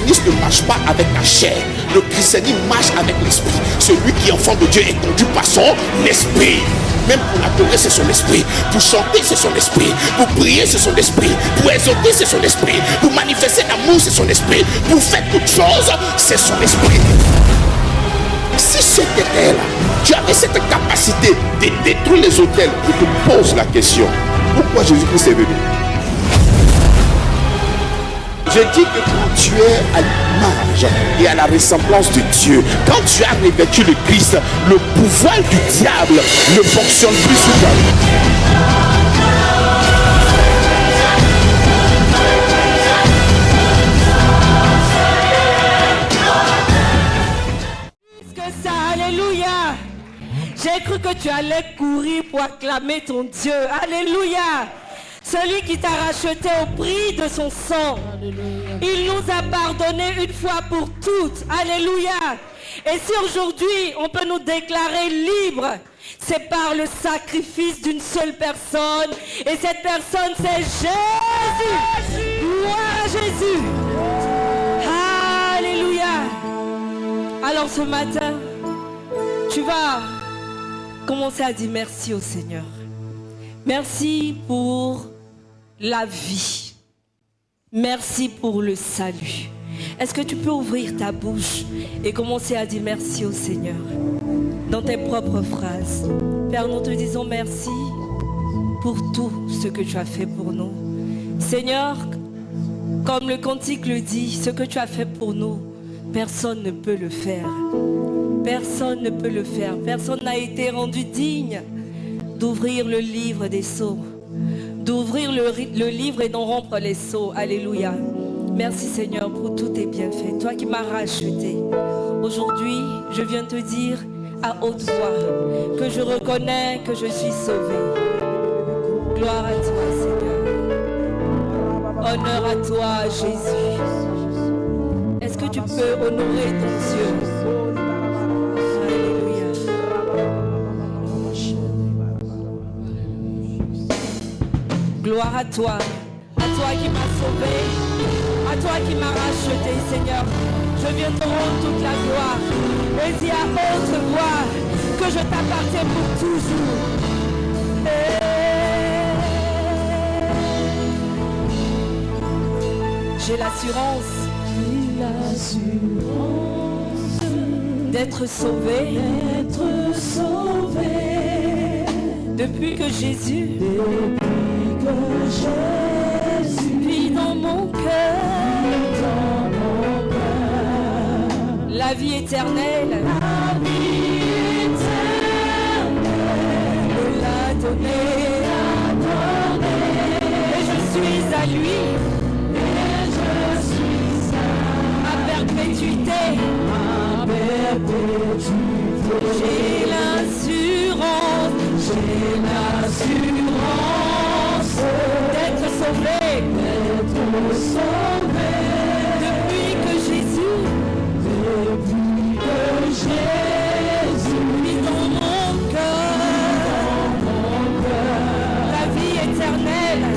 christianisme ne marche pas avec la chair. Le christianisme marche avec l'esprit. Celui qui est enfant de Dieu est conduit par son esprit. Même pour adorer, c'est son esprit. Pour chanter, c'est son esprit. Pour prier, c'est son esprit. Pour exhorter, c'est son esprit. Pour manifester l'amour, c'est son esprit. Pour faire toutes choses, c'est son esprit. Si c'était elle, tu avais cette capacité de détruire les autels, je te pose la question. Pourquoi Jésus-Christ est venu? Je dis que quand tu es à l'image et à la ressemblance de Dieu, quand tu as revêtu le Christ, le pouvoir du diable ne fonctionne plus sur toi. Plus que ça, alléluia. J'ai cru que tu allais courir pour acclamer ton Dieu. Alléluia. Celui qui t'a racheté au prix de son sang. Alléluia. Il nous a pardonné une fois pour toutes. Alléluia. Et si aujourd'hui on peut nous déclarer libres, c'est par le sacrifice d'une seule personne. Et cette personne, c'est Jésus. Gloire à Jésus. Alléluia. Alors ce matin, tu vas commencer à dire merci au Seigneur. Merci pour la vie. Merci pour le salut. Est-ce que tu peux ouvrir ta bouche et commencer à dire merci au Seigneur dans tes propres phrases? Père, nous te disons merci pour tout ce que tu as fait pour nous. Seigneur, comme le cantique le dit, ce que tu as fait pour nous, personne ne peut le faire. Personne ne peut le faire. Personne n'a été rendu digne d'ouvrir le livre des sceaux, d'ouvrir le livre et d'en rompre les sceaux. Alléluia. Merci Seigneur pour tous tes bienfaits. Toi qui m'as racheté. Aujourd'hui, je viens te dire à haute voix que je reconnais que je suis sauvé. Gloire à toi Seigneur. Honneur à toi Jésus. Est-ce que tu peux honorer ton Dieu? Gloire à toi qui m'as sauvé, à toi qui m'as racheté, Seigneur. Je viens te rendre toute la gloire. Et dis à haute voix que je t'appartiens pour toujours. J'ai l'assurance d'être sauvé, depuis que Jésus vit dans mon cœur, la vie éternelle, me l'a donné, et je suis à lui, à perpétuité, j'ai l'assurance, d'être sauvé, depuis que Jésus vit dans mon cœur, la vie éternelle,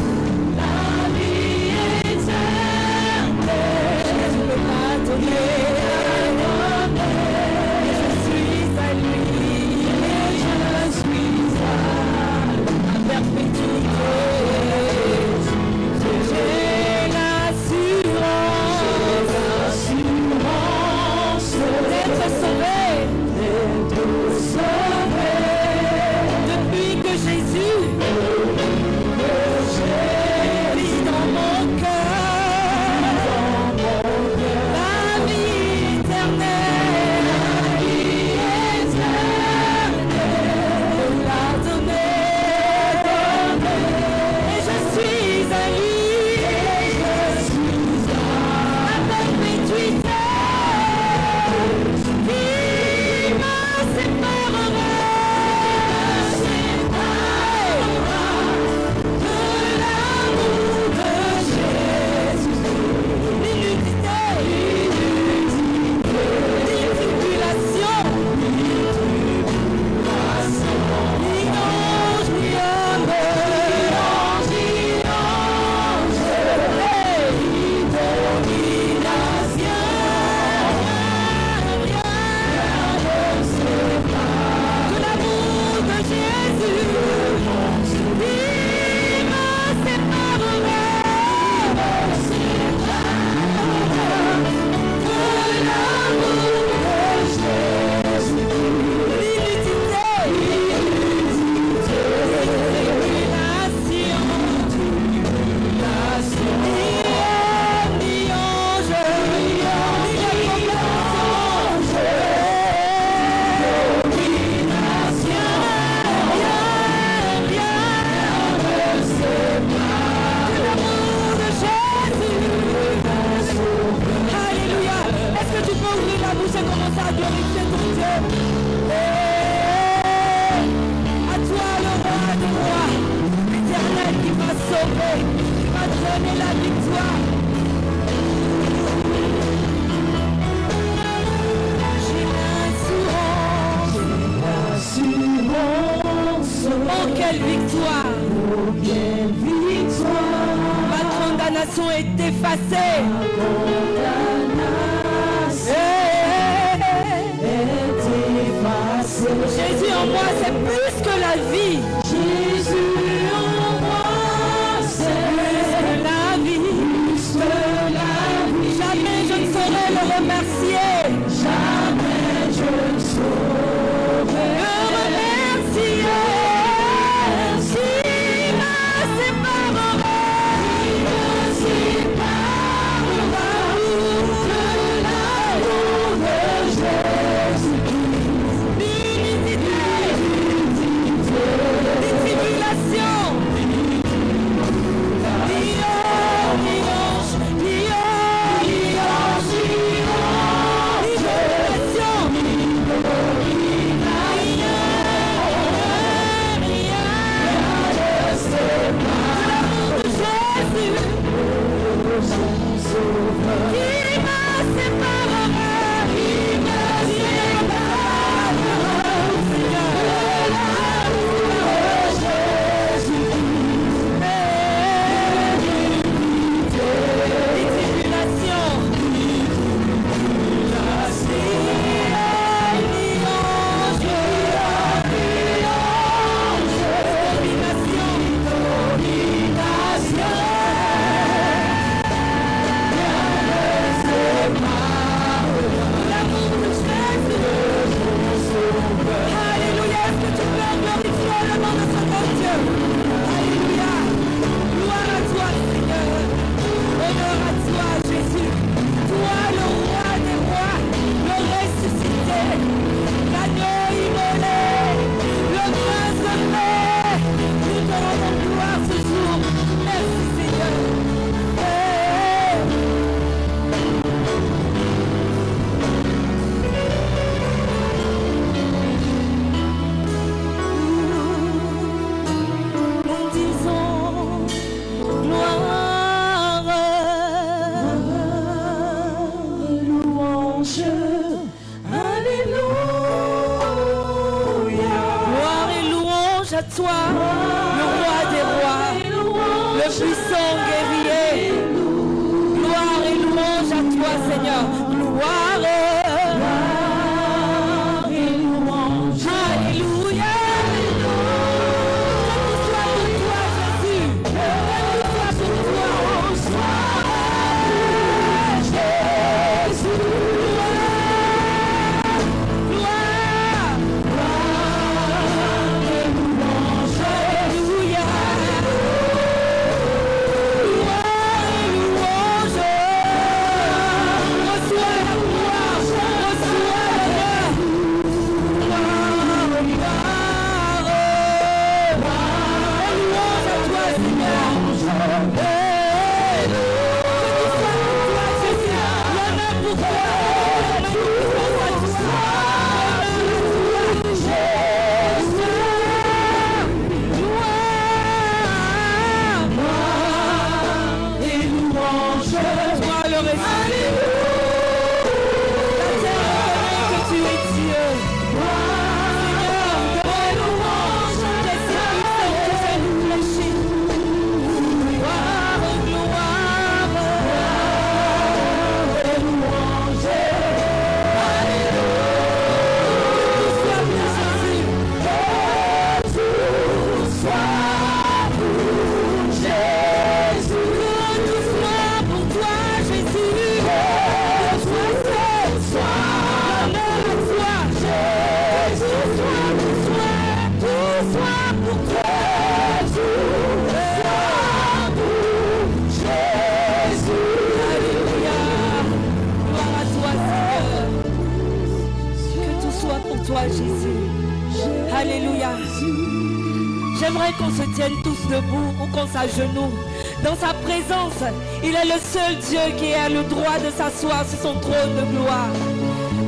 Jésus me l'a donné, et je suis à lui, à perpétuité. sauvé, tu m'as donné la victoire. Oh, quelle victoire! Oh, quelle victoire! Ma condamnation est effacée. Jésus en moi, c'est plus que la vie. Jésus en moi, c'est plus que la vie. Plus que la vie. Jamais je ne saurais le remercier. Jamais je ne saurais le remercier. Qui me séparera de l'amour de Jésus. J'aimerais qu'on se tienne tous debout ou qu'on s'agenouille. Dans sa présence, il est le seul Dieu qui a le droit de s'asseoir sur son trône de gloire.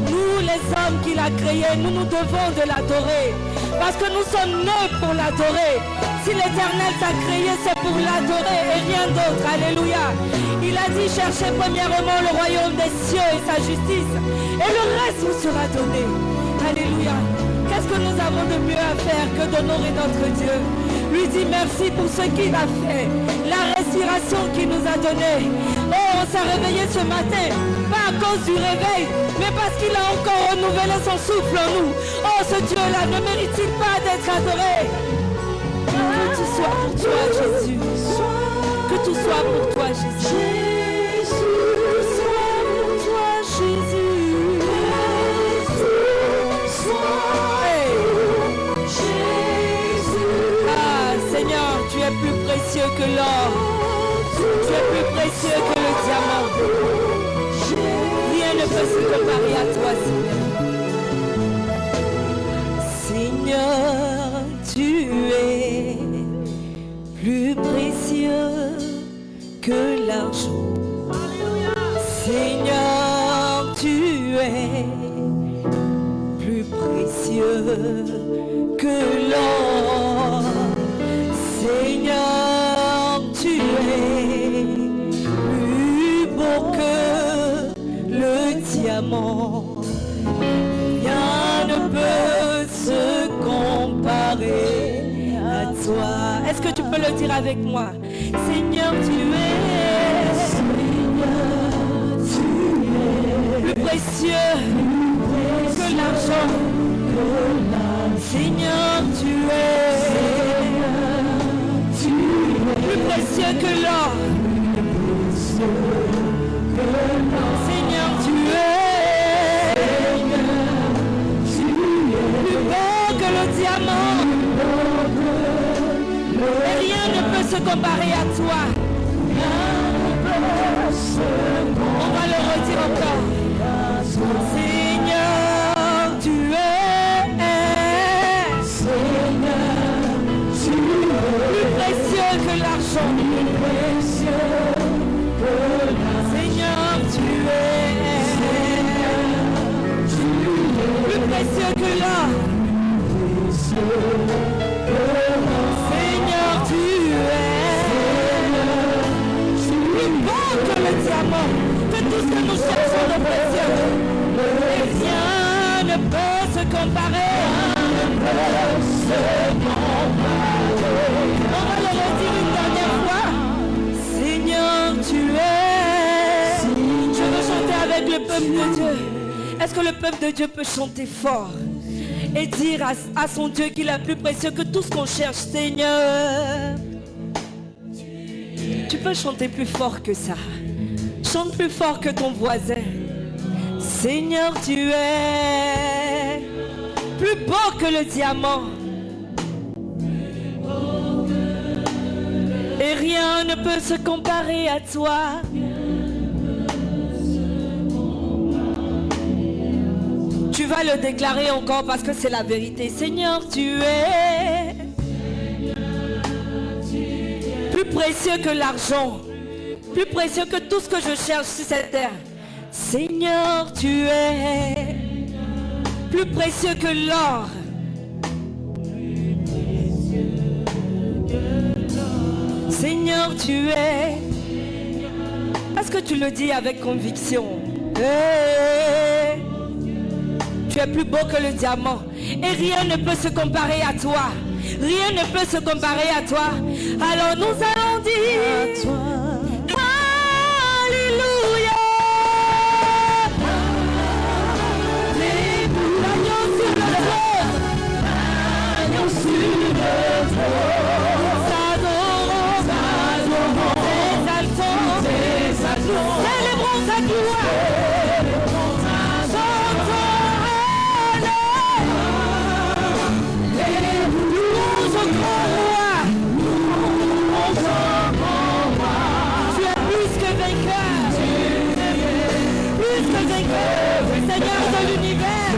Nous, les hommes qu'il a créés, nous devons de l'adorer. Parce que nous sommes nés pour l'adorer. Si l'Éternel t'a créé, c'est pour l'adorer et rien d'autre. Alléluia. Il a dit, cherchez premièrement le royaume des cieux et sa justice. Et le reste vous sera donné. Alléluia. Qu'est-ce que nous avons de mieux à faire que d'honorer notre Dieu? Lui dit merci pour ce qu'il a fait. La respiration qu'il nous a donnée. Oh, on s'est réveillé ce matin. Pas à cause du réveil, mais parce qu'il a encore renouvelé son souffle en nous. Oh, ce Dieu-là ne mérite-t-il pas d'être adoré? Que tout soit pour toi, Jésus. Que tout soit pour toi, Jésus. Tu es plus précieux que l'or. Tu es plus précieux que le diamant. Rien ne peut se comparer à toi, Seigneur. Seigneur, tu es plus précieux que l'argent. Seigneur, tu es plus précieux que l'or. Seigneur, tu es plus beau que le diamant. Rien ne peut se comparer à toi. Est-ce que tu peux le dire avec moi? Seigneur, tu es, plus précieux que l'argent. Seigneur, tu es plus précieux que l'or. Seigneur, tu es plus beau que le diamant. Et rien ne peut se comparer à toi. On va le redire encore. Seigneur, tu es plus précieux que l'argent. Seigneur, tu es plus précieux que l'or. Seigneur, tu es plus beau que le diamant, que tout ce que nous cherchons de précieux. Et rien ne peut se comparer. On va le redire une dernière fois. Seigneur, tu es. Je veux chanter avec le peuple de Dieu. Est-ce que le peuple de Dieu peut chanter fort et dire à son Dieu qu'il est plus précieux que tout ce qu'on cherche? Seigneur, tu peux chanter plus fort que ça. Chante plus fort que ton voisin. Seigneur, tu es plus beau que le diamant. Et rien ne peut se comparer à toi. Tu vas le déclarer encore parce que c'est la vérité. Seigneur, tu es plus précieux que l'argent, plus précieux que tout ce que je cherche sur cette terre. Seigneur, tu es plus précieux que l'or. Seigneur, tu es. Est-ce que tu le dis avec conviction? Hey. Tu es plus beau que le diamant. Et rien ne peut se comparer à toi. Rien ne peut se comparer à toi. Alors nous allons dire à toi. Alléluia. L'agneau sur le trône. L'agneau sur le trône. Célébrons sa gloire. Louange au grand roi. Tu es plus que vainqueur. Plus que vainqueur. Seigneur de l'univers.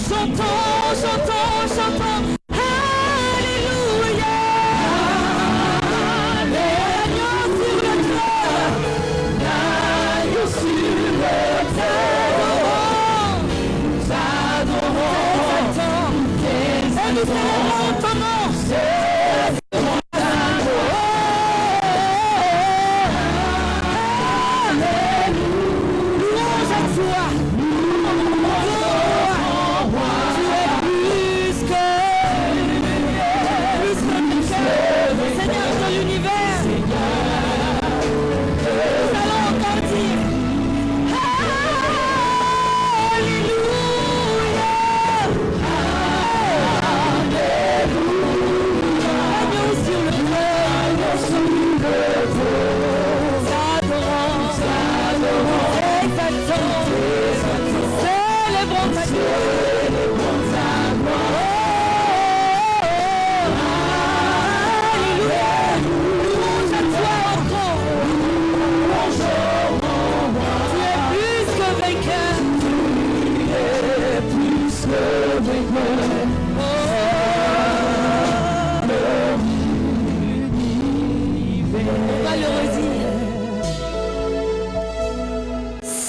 Chantons, chantons, chantons. Alléluia.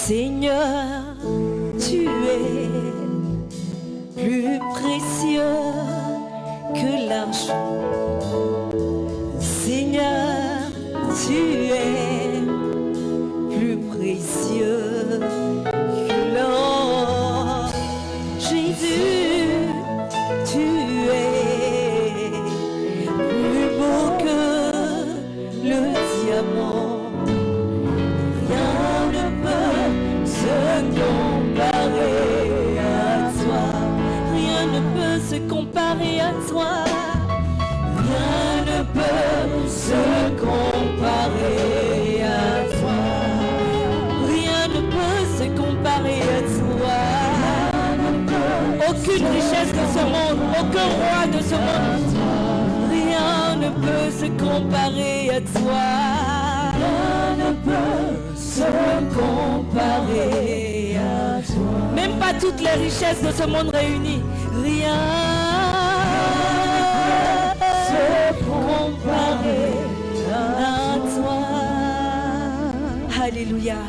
Seigneur, tu es plus précieux que l'argent. Seigneur, tu es plus précieux que l'or. Jésus, tu es plus beau que le diamant. Rien ne peut se comparer à toi. Rien ne peut se comparer à toi. Rien ne peut se comparer à toi. Rien ne peut se comparer à toi. Aucune richesse de ce monde, aucun roi de ce monde, rien ne peut se comparer à toi. Rien ne peut se comparer à toi. Même pas toutes les richesses de ce monde réunies, rien se comparer à toi. Alléluia.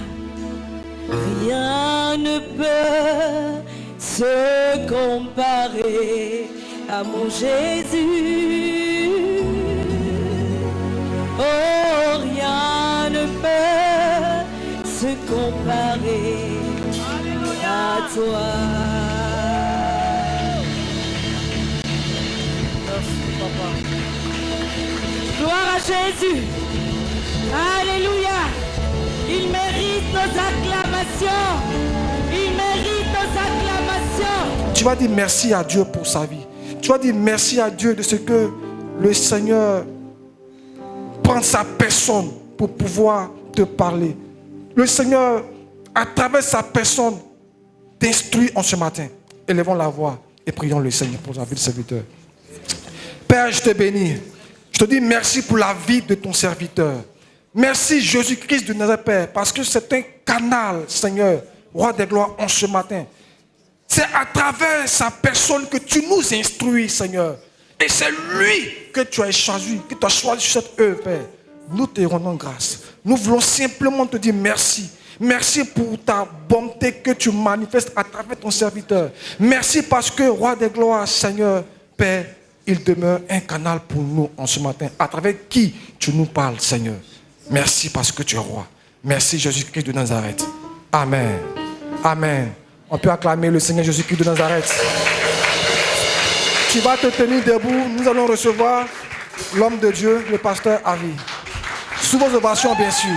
Rien ne peut se comparer à mon Jésus. Oh, rien ne peut se comparer à toi. Merci, Papa. Gloire à Jésus. Alléluia. Il mérite nos acclamations. Il mérite nos acclamations. Tu vas dire merci à Dieu pour sa vie. Tu vas dire merci à Dieu de ce que le Seigneur prend sa personne pour pouvoir te parler. Le Seigneur, à travers sa personne, t'instruit en ce matin. Élevons la voix et prions le Seigneur pour la vie de serviteur. Père, je te bénis. Je te dis merci pour la vie de ton serviteur. Merci Jésus-Christ de Nazareth, Père, parce que c'est un canal, Seigneur, Roi des gloires, en ce matin. C'est à travers sa personne que tu nous instruis, Seigneur. Et c'est lui que tu as choisi, que tu as choisi sur cette œuvre, Père. Nous te rendons grâce. Nous voulons simplement te dire merci. Merci pour ta bonté que tu manifestes à travers ton serviteur. Merci parce que, Roi des gloires, Seigneur, Père, il demeure un canal pour nous en ce matin, à travers qui tu nous parles, Seigneur. Merci parce que tu es roi. Merci Jésus-Christ de Nazareth. Amen. Amen. On peut acclamer le Seigneur Jésus-Christ de Nazareth. Tu vas te tenir debout. Nous allons recevoir l'homme de Dieu, le pasteur Avi. Sous vos ovations, bien sûr.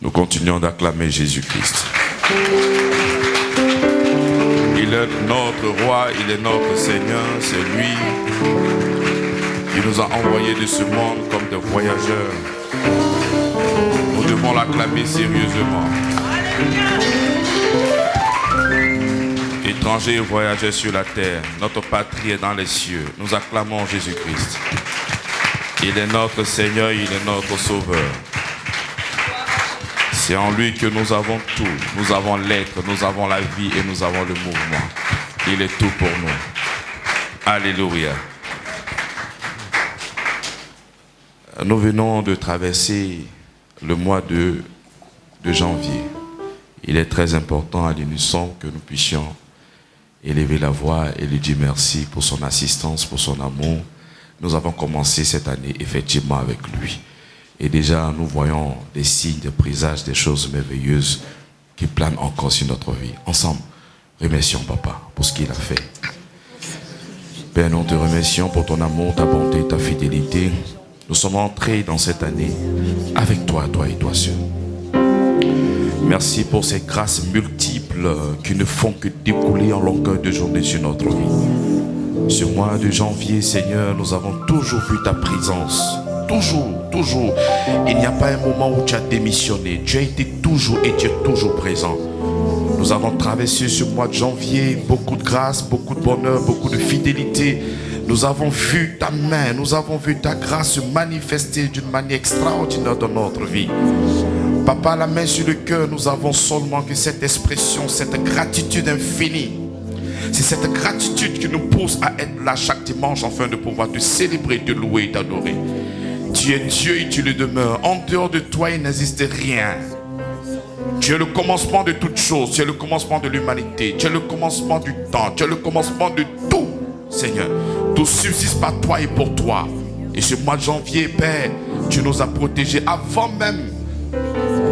Nous continuons d'acclamer Jésus-Christ. Il est notre roi, il est notre Seigneur, c'est lui qui nous a envoyés de ce monde comme des voyageurs. Nous devons l'acclamer sérieusement. Étrangers et voyageurs sur la terre, notre patrie est dans les cieux. Nous acclamons Jésus-Christ. Il est notre Seigneur, il est notre Sauveur. C'est en lui que nous avons tout. Nous avons l'être, nous avons la vie et nous avons le mouvement. Il est tout pour nous. Alléluia. Nous venons de traverser le mois de janvier. Il est très important à l'unisson que nous puissions élever la voix et lui dire merci pour son assistance, pour son amour. Nous avons commencé cette année effectivement avec lui. Et déjà, nous voyons des signes, des présages, des choses merveilleuses qui planent encore sur notre vie. Ensemble, remercions Papa pour ce qu'il a fait. Père, nous te remercions pour ton amour, ta bonté, ta fidélité. Nous sommes entrés dans cette année avec toi, toi et toi seul. Merci pour ces grâces multiples qui ne font que découler en longueur de journée sur notre vie. Ce mois de janvier, Seigneur, nous avons toujours vu ta présence. Toujours. Il n'y a pas un moment où tu as démissionné. Tu as été toujours et tu es toujours présent. Nous avons traversé ce mois de janvier, beaucoup de grâce, beaucoup de bonheur, beaucoup de fidélité. Nous avons vu ta main, nous avons vu ta grâce se manifester d'une manière extraordinaire dans notre vie. Papa, la main sur le cœur, nous avons seulement que cette expression, cette gratitude infinie. C'est cette gratitude qui nous pousse à être là chaque dimanche afin de pouvoir te célébrer, te louer et t'adorer. Tu es Dieu et tu le demeures. En dehors de toi, il n'existe rien. Tu es le commencement de toutes choses. Tu es le commencement de l'humanité. Tu es le commencement du temps. Tu es le commencement de tout, Seigneur. Tout subsiste par toi et pour toi. Et ce mois de janvier, Père, tu nous as protégés avant même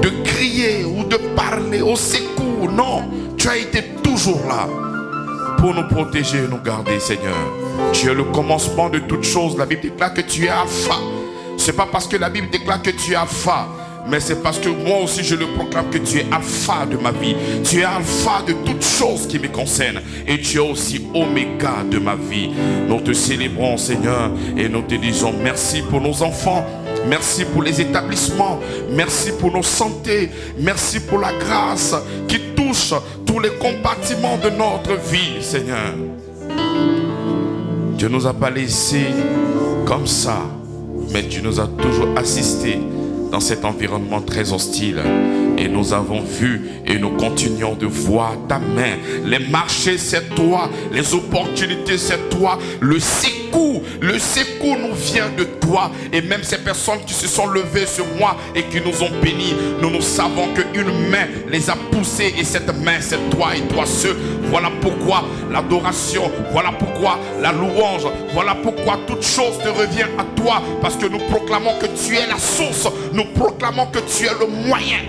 de crier ou de parler au secours. Non, tu as été toujours là pour nous protéger et nous garder, Seigneur. Tu es le commencement de toutes choses. La Bible déclare que tu es Alpha. Ce n'est pas parce que la Bible déclare que tu es Alpha, mais c'est parce que moi aussi je le proclame que tu es Alpha de ma vie. Tu es Alpha de toutes choses qui me concernent. Et tu es aussi Oméga de ma vie. Nous te célébrons, Seigneur, et nous te disons merci pour nos enfants. Merci pour les établissements. Merci pour nos santé. Merci pour la grâce qui touche tous les compartiments de notre vie, Seigneur. Tu ne nous as pas laissés comme ça, mais tu nous as toujours assistés dans cet environnement très hostile. Et nous avons vu et nous continuons de voir ta main. Les marchés, c'est toi. Les opportunités, c'est toi. Le secours nous vient de toi. Et même ces personnes qui se sont levées ce mois et qui nous ont bénis, nous savons qu'une main les a poussés. Et cette main, c'est toi et toi seul. Voilà pourquoi l'adoration, voilà pourquoi la louange, voilà pourquoi toute chose te revient à toi. Parce que nous proclamons que tu es la source. Nous proclamons que tu es le moyen.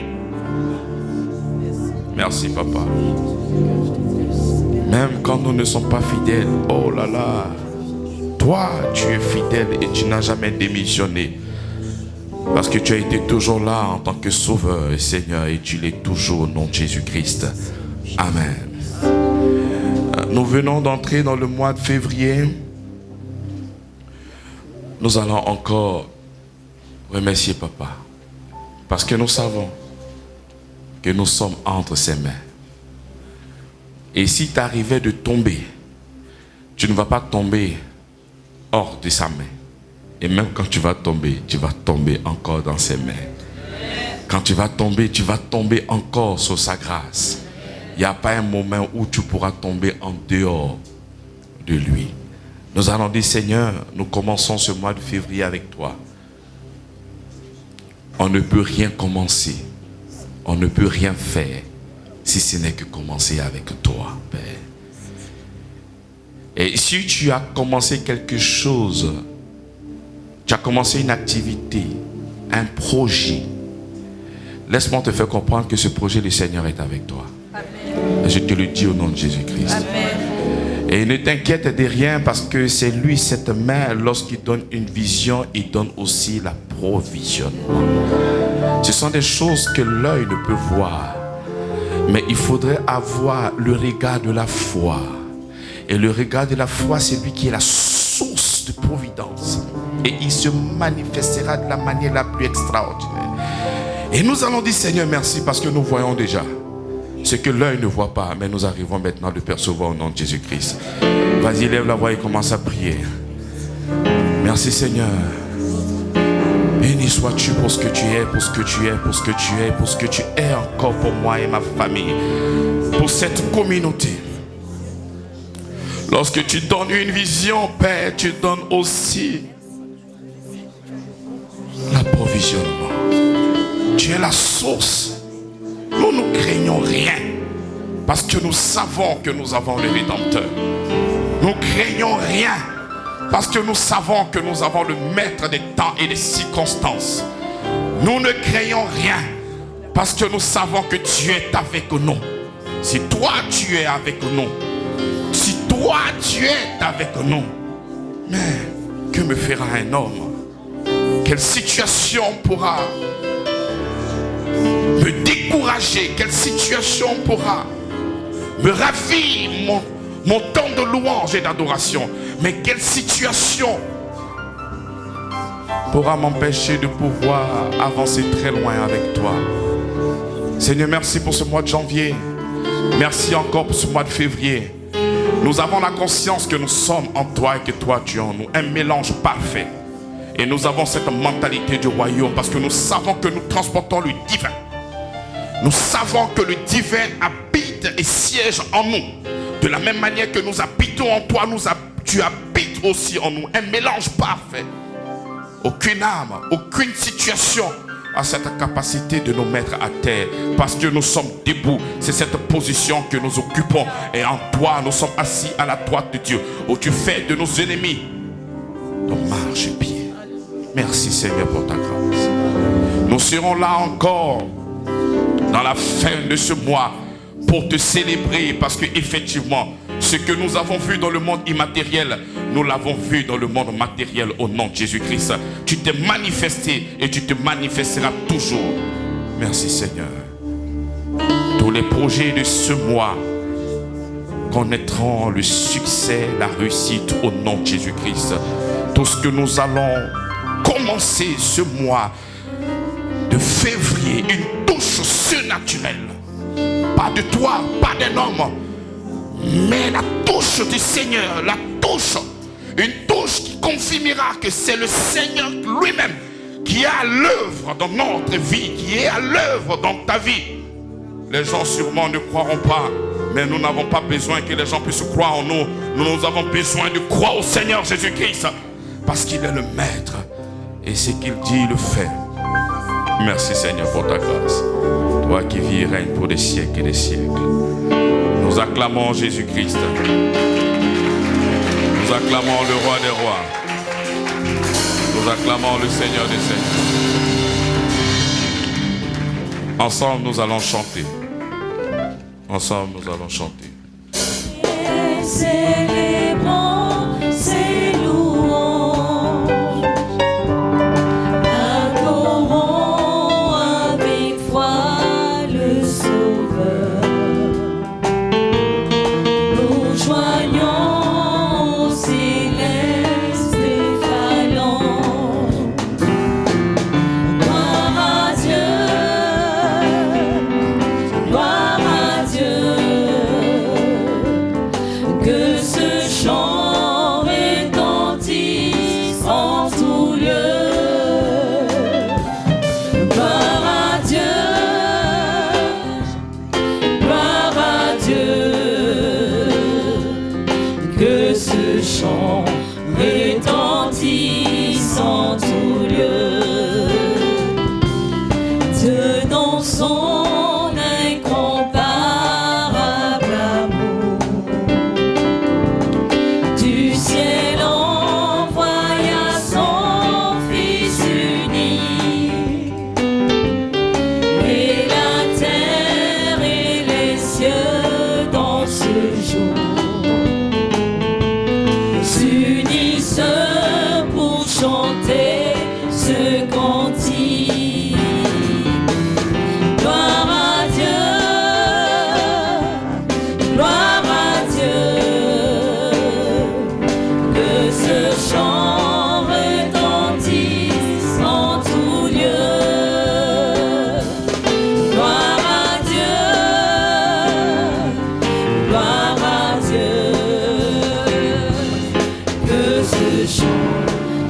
Merci, Papa. Même quand nous ne sommes pas fidèles, oh là là, toi, tu es fidèle et tu n'as jamais démissionné. Parce que tu as été toujours là en tant que sauveur et Seigneur, et tu l'es toujours au nom de Jésus-Christ. Amen. Nous venons d'entrer dans le mois de février. Nous allons encore remercier Papa. Parce que nous savons que nous sommes entre ses mains. Et si tu arrivais de tomber, tu ne vas pas tomber hors de sa main. Et même quand tu vas tomber encore dans ses mains. Quand tu vas tomber encore sous sa grâce. Il n'y a pas un moment où tu pourras tomber en dehors de lui. Nous allons dire, Seigneur, nous commençons ce mois de février avec toi. On ne peut rien commencer. On ne peut rien faire si ce n'est que commencer avec toi, Père. Et si tu as commencé quelque chose, tu as commencé une activité, un projet, laisse-moi te faire comprendre que ce projet, le Seigneur est avec toi. Amen. Je te le dis au nom de Jésus-Christ. Amen. Et ne t'inquiète de rien parce que c'est lui, cette main, lorsqu'il donne une vision, il donne aussi la provisionnement. Ce sont des choses que l'œil ne peut voir. Mais il faudrait avoir le regard de la foi. Et le regard de la foi, c'est lui qui est la source de providence. Et il se manifestera de la manière la plus extraordinaire. Et nous allons dire, Seigneur, merci parce que nous voyons déjà ce que l'œil ne voit pas. Mais nous arrivons maintenant à le percevoir au nom de Jésus-Christ. Vas-y, lève la voix et commence à prier. Merci, Seigneur. Béni sois-tu pour ce que tu es, pour ce que tu es, pour ce que tu es, pour ce que tu es encore pour moi et ma famille, pour cette communauté. Lorsque tu donnes une vision, Père, tu donnes aussi l'approvisionnement. Tu es la source. Nous ne craignons rien parce que nous savons que nous avons le Rédempteur. Nous craignons rien parce que nous savons que nous avons le maître des temps et des circonstances. Nous ne craignons rien parce que nous savons que Dieu est avec nous. Si toi tu es avec nous, si toi tu es avec nous, mais que me fera un homme? Quelle situation pourra me décourager? Quelle situation pourra me ravir mon temps de louange et d'adoration? Mais quelle situation pourra m'empêcher de pouvoir avancer très loin avec toi? Seigneur, merci pour ce mois de janvier. Merci encore pour ce mois de février. Nous avons la conscience que nous sommes en toi et que toi tu es en nous. Un mélange parfait. Et nous avons cette mentalité du royaume parce que nous savons que nous transportons le divin. Nous savons que le divin habite et siège en nous. De la même manière que nous habitons en toi, tu habites aussi en nous. Un mélange parfait. Aucune âme, aucune situation a cette capacité de nous mettre à terre parce que nous sommes debout. C'est cette position que nous occupons. Et en toi, nous sommes assis à la droite de Dieu, où tu fais de nos ennemis nos marchepieds. Merci Seigneur pour ta grâce. Nous serons là encore dans la fin de ce mois pour te célébrer parce que effectivement, ce que nous avons vu dans le monde immatériel, nous l'avons vu dans le monde matériel au nom de Jésus-Christ. Tu t'es manifesté et tu te manifesteras toujours. Merci Seigneur. Tous les projets de ce mois connaîtront le succès, la réussite au nom de Jésus-Christ. Tout ce que nous allons commencer ce mois de février, une touche surnaturelle. Pas de toi, pas d'un homme, mais la touche du Seigneur, la touche, une touche qui confirmera que c'est le Seigneur lui-même qui est à l'œuvre dans notre vie, qui est à l'œuvre dans ta vie. Les gens sûrement ne croiront pas, mais nous n'avons pas besoin que les gens puissent croire en nous. Nous avons besoin de croire au Seigneur Jésus-Christ parce qu'il est le Maître et ce qu'il dit, il le fait. Merci Seigneur pour ta grâce. Toi qui vis et règnes pour des siècles et des siècles. Nous acclamons Jésus-Christ. Nous acclamons le Roi des Rois. Nous acclamons le Seigneur des Seigneurs. Ensemble, nous allons chanter. Ensemble, nous allons chanter. Célébrons ses louanges. Adorons avec foi le Sauveur. Nous joignons au céleste phalange. Gloire à Dieu, gloire à Dieu. Que ce chant retentisse en tout lieu. Gloire à Dieu, gloire à Dieu. Que ce chant retentisse en tout lieu. Dieu dans son incomparable amour, du ciel envoya son Fils unique, et la terre et les cieux dans ce jour s'unissent pour chanter ce cantique. Gloire à Dieu, gloire à Dieu. Que ce chant retentisse en tout lieu. Gloire à Dieu, gloire à Dieu. Que ce chant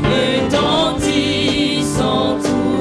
retentisse en tout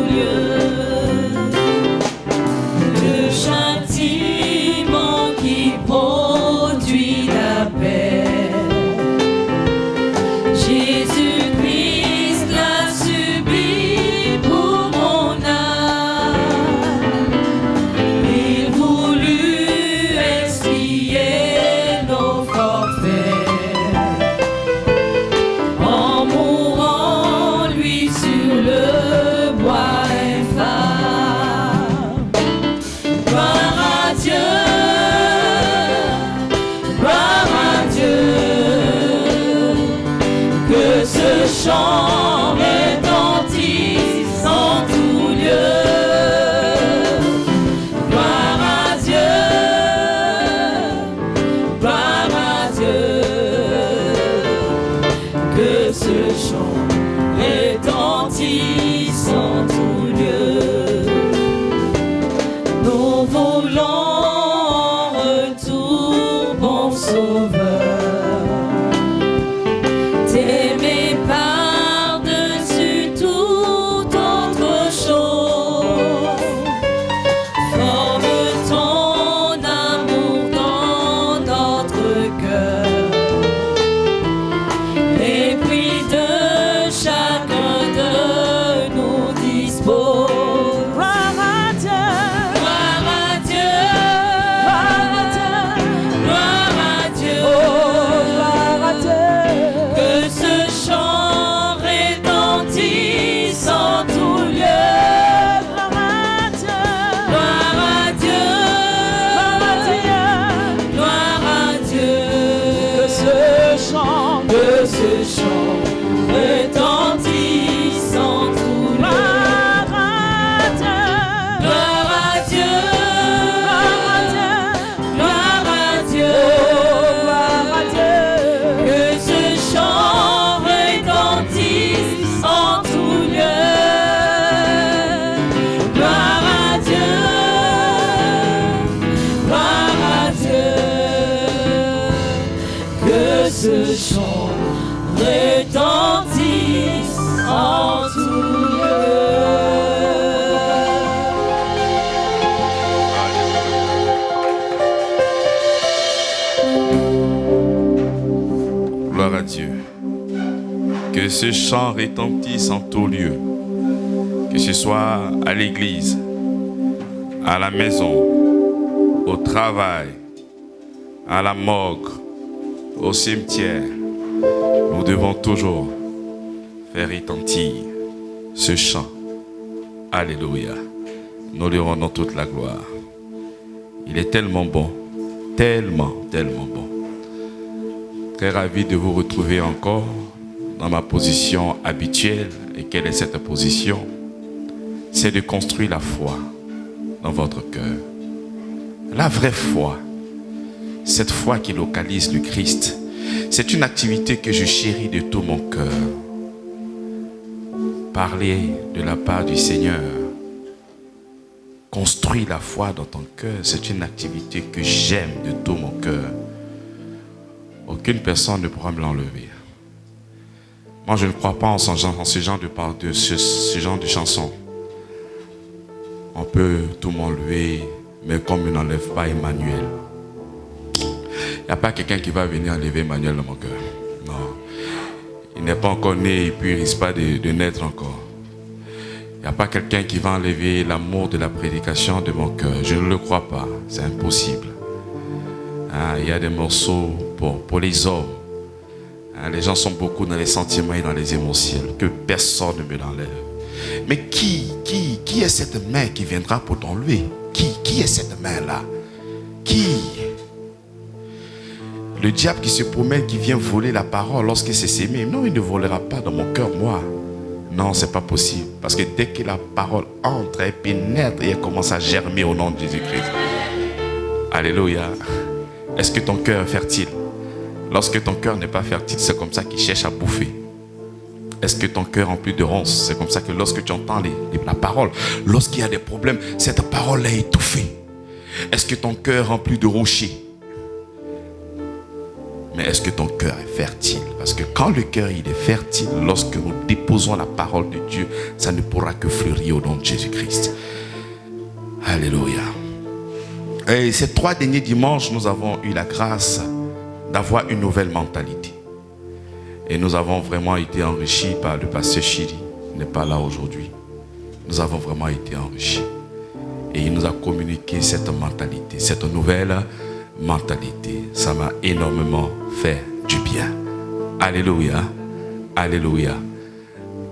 ce chant retentisse en tout lieu. Que ce soit à l'église, à la maison, au travail, à la morgue, au cimetière. Nous devons toujours faire retentir ce chant. Alléluia. Nous lui rendons toute la gloire. Il est tellement bon, tellement bon. Très ravi de vous retrouver encore dans ma position habituelle. Et quelle est cette position? C'est de construire la foi dans votre cœur. La vraie foi, cette foi qui localise le Christ, c'est une activité que je chéris de tout mon cœur. Parler de la part du Seigneur, construire la foi dans ton cœur, c'est une activité que j'aime de tout mon cœur. Aucune personne ne pourra me l'enlever. Moi, je ne crois pas en ce genre de chanson. On peut tout m'enlever, mais comme il n'enlève pas Emmanuel. Il n'y a pas quelqu'un qui va venir enlever Emmanuel dans mon cœur. Non. Il n'est pas encore né et puis il ne risque pas de naître encore. Il n'y a pas quelqu'un qui va enlever l'amour de la prédication de mon cœur. Je ne le crois pas. C'est impossible. Il y a des morceaux pour les hommes. Les gens sont beaucoup dans les sentiments et dans les émotions. Que personne ne me l'enlève. Mais qui est cette main qui viendra pour t'enlever? Qui est cette main-là? Qui? Le diable qui se promène, qui vient voler la parole lorsque c'est sémé. Non, il ne volera pas dans mon cœur, moi. Non, c'est pas possible. Parce que dès que la parole entre, elle pénètre et elle commence à germer au nom de Jésus-Christ. Alléluia. Est-ce que ton cœur est fertile? Lorsque ton cœur n'est pas fertile, c'est comme ça qu'il cherche à bouffer. Est-ce que ton cœur est rempli de ronces? C'est comme ça que lorsque tu entends la parole, lorsqu'il y a des problèmes, cette parole est étouffée. Est-ce que ton cœur est rempli de rochers? Mais est-ce que ton cœur est fertile? Parce que quand le cœur il est fertile, lorsque nous déposons la parole de Dieu, ça ne pourra que fleurir au nom de Jésus-Christ. Alléluia. Et ces 3 derniers dimanches, nous avons eu la grâce d'avoir une nouvelle mentalité. Et nous avons vraiment été enrichis par le pasteur Chiri. Il n'est pas là aujourd'hui. Nous avons vraiment été enrichis. Et il nous a communiqué cette mentalité, cette nouvelle mentalité. Ça m'a énormément fait du bien. Alléluia. Alléluia.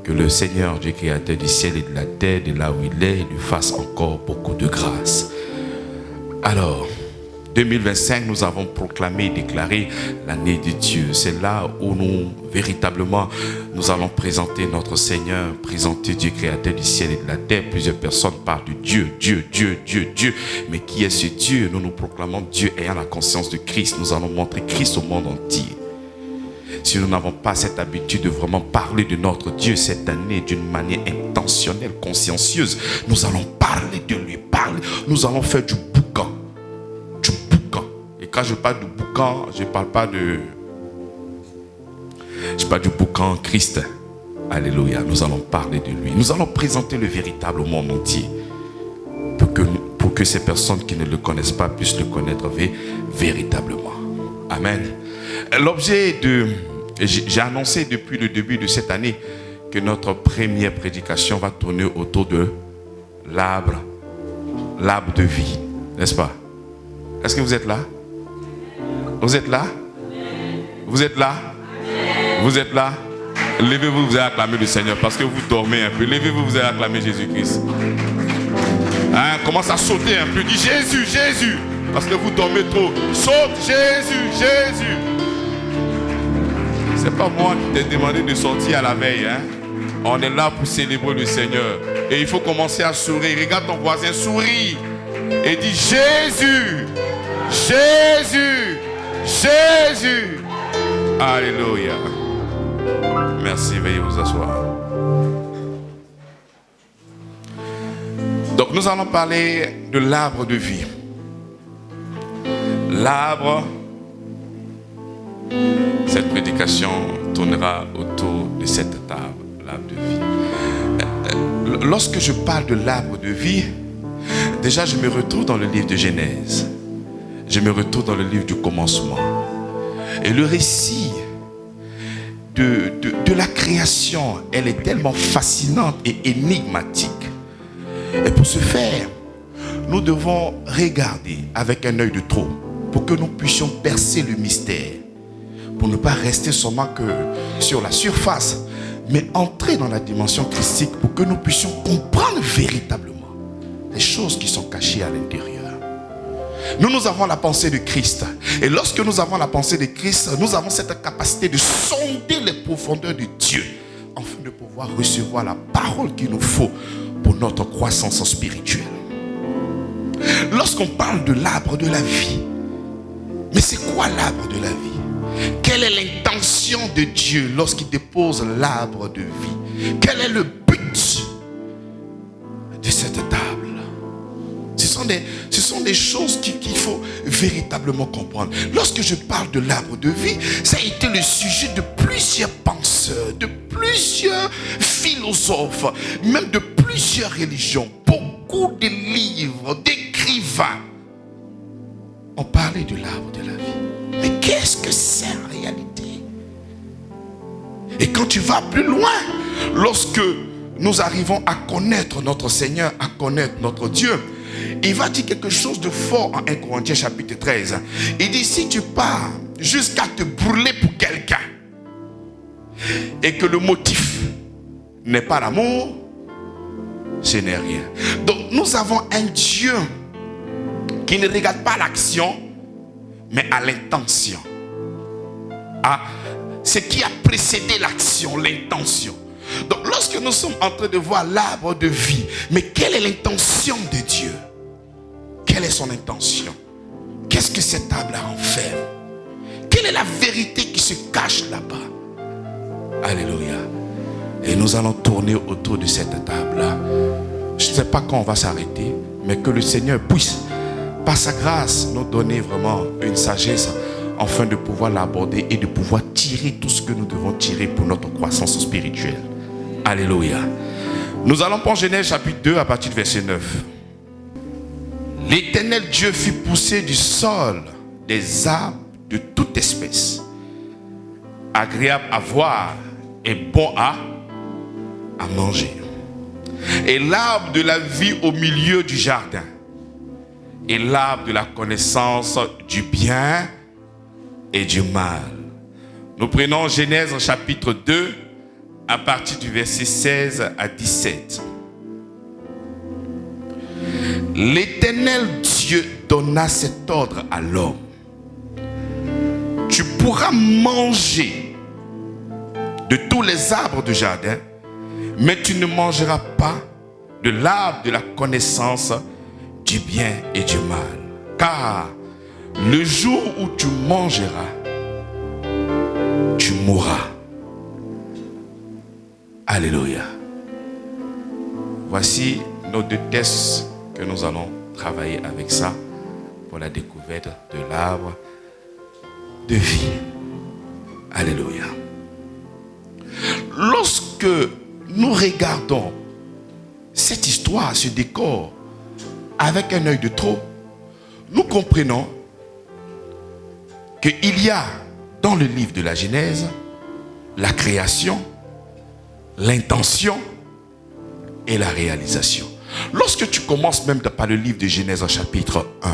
Que le Seigneur, Dieu créateur du ciel et de la terre, de là où il est, lui fasse encore beaucoup de grâce. Alors, 2025, nous avons proclamé et déclaré l'année de Dieu. C'est là où nous, véritablement, nous allons présenter notre Seigneur, présenter Dieu créateur du ciel et de la terre. Plusieurs personnes parlent de Dieu, Dieu. Mais qui est ce Dieu? Nous proclamons Dieu ayant la conscience de Christ. Nous allons montrer Christ au monde entier. Si nous n'avons pas cette habitude de vraiment parler de notre Dieu cette année d'une manière intentionnelle, consciencieuse, nous allons parler de lui, nous allons faire du boucan. Et quand je parle du boucan, je ne parle pas du boucan Christ. Alléluia, nous allons parler de lui. Nous allons présenter le véritable au monde entier. Pour que ces personnes qui ne le connaissent pas puissent le connaître véritablement. Amen. L'objet de... J'ai annoncé depuis le début de cette année que notre première prédication va tourner autour de l'arbre de vie. N'est-ce pas? Est-ce que vous êtes là? Vous êtes là? Vous êtes là? Vous êtes là? Levez-vous, vous allez acclamer le Seigneur parce que vous dormez un peu. Levez-vous, vous allez acclamer Jésus-Christ. Commence à sauter un peu. Dis Jésus, Jésus. Parce que vous dormez trop. Saute, Jésus, Jésus. C'est pas moi qui t'ai demandé de sortir à la veille. On est là pour célébrer le Seigneur. Et il faut commencer à sourire. Regarde ton voisin, souris. Et dis Jésus, Jésus, Jésus. Alléluia. Merci, veuillez vous asseoir. Donc nous allons parler de l'arbre de vie. L'arbre, cette prédication tournera autour de cette table, l'arbre de vie. Lorsque je parle de l'arbre de vie, déjà je me retrouve dans le livre de Genèse. Je me retrouve dans le livre du commencement. Et le récit de la création, elle est tellement fascinante et énigmatique. Et pour ce faire, nous devons regarder avec un œil de trop pour que nous puissions percer le mystère, pour ne pas rester seulement que sur la surface, mais entrer dans la dimension christique pour que nous puissions comprendre véritablement les choses qui sont cachées à l'intérieur. Nous avons la pensée de Christ. Et lorsque nous avons la pensée de Christ, nous avons cette capacité de sonder les profondeurs de Dieu afin de pouvoir recevoir la parole qu'il nous faut pour notre croissance spirituelle. Lorsqu'on parle de l'arbre de la vie, mais c'est quoi l'arbre de la vie? Quelle est l'intention de Dieu lorsqu'il dépose l'arbre de vie? Quel est le but de cette table? Ce sont des choses qu'il faut véritablement comprendre. Lorsque je parle de l'arbre de vie, ça a été le sujet de plusieurs penseurs, de plusieurs philosophes, même de plusieurs religions. Beaucoup de livres, d'écrivains ont parlé de l'arbre de la vie. Mais qu'est-ce que c'est en réalité? Et quand tu vas plus loin, lorsque nous arrivons à connaître notre Seigneur, à connaître notre Dieu, il va dire quelque chose de fort en 1 Corinthiens chapitre 13. Il dit, si tu pars jusqu'à te brûler pour quelqu'un et que le motif n'est pas l'amour, ce n'est rien. Donc nous avons un Dieu qui ne regarde pas l'action, mais à l'intention. À ce qui a précédé l'action, l'intention. Donc lorsque nous sommes en train de voir l'arbre de vie, mais quelle est l'intention de Dieu? Quelle est son intention? Qu'est-ce que cet arbre renferme? Quelle est la vérité qui se cache là-bas? Alléluia. Et nous allons tourner autour de cette table-là. Je ne sais pas quand on va s'arrêter, mais que le Seigneur puisse, par sa grâce, nous donner vraiment une sagesse afin de pouvoir l'aborder et de pouvoir tirer tout ce que nous devons tirer pour notre croissance spirituelle. Alléluia. Nous allons prendre Genèse chapitre 2 à partir du verset 9. L'Éternel Dieu fit pousser du sol des arbres de toute espèce, agréables à voir et bons à manger. Et l'arbre de la vie au milieu du jardin, et l'arbre de la connaissance du bien et du mal. Nous prenons Genèse chapitre 2 à partir du verset 16 à 17. L'Éternel Dieu donna cet ordre à l'homme. Tu pourras manger de tous les arbres du jardin, mais tu ne mangeras pas de l'arbre de la connaissance du bien et du mal. Car le jour où tu mangeras, tu mourras. Alléluia. Voici nos deux tests que nous allons travailler avec ça pour la découverte de l'arbre de vie. Alléluia. Lorsque nous regardons cette histoire, ce décor, avec un œil de trop, nous comprenons qu'il y a dans le livre de la Genèse la création, l'intention et la réalisation. Lorsque tu commences même par le livre de Genèse en chapitre 1,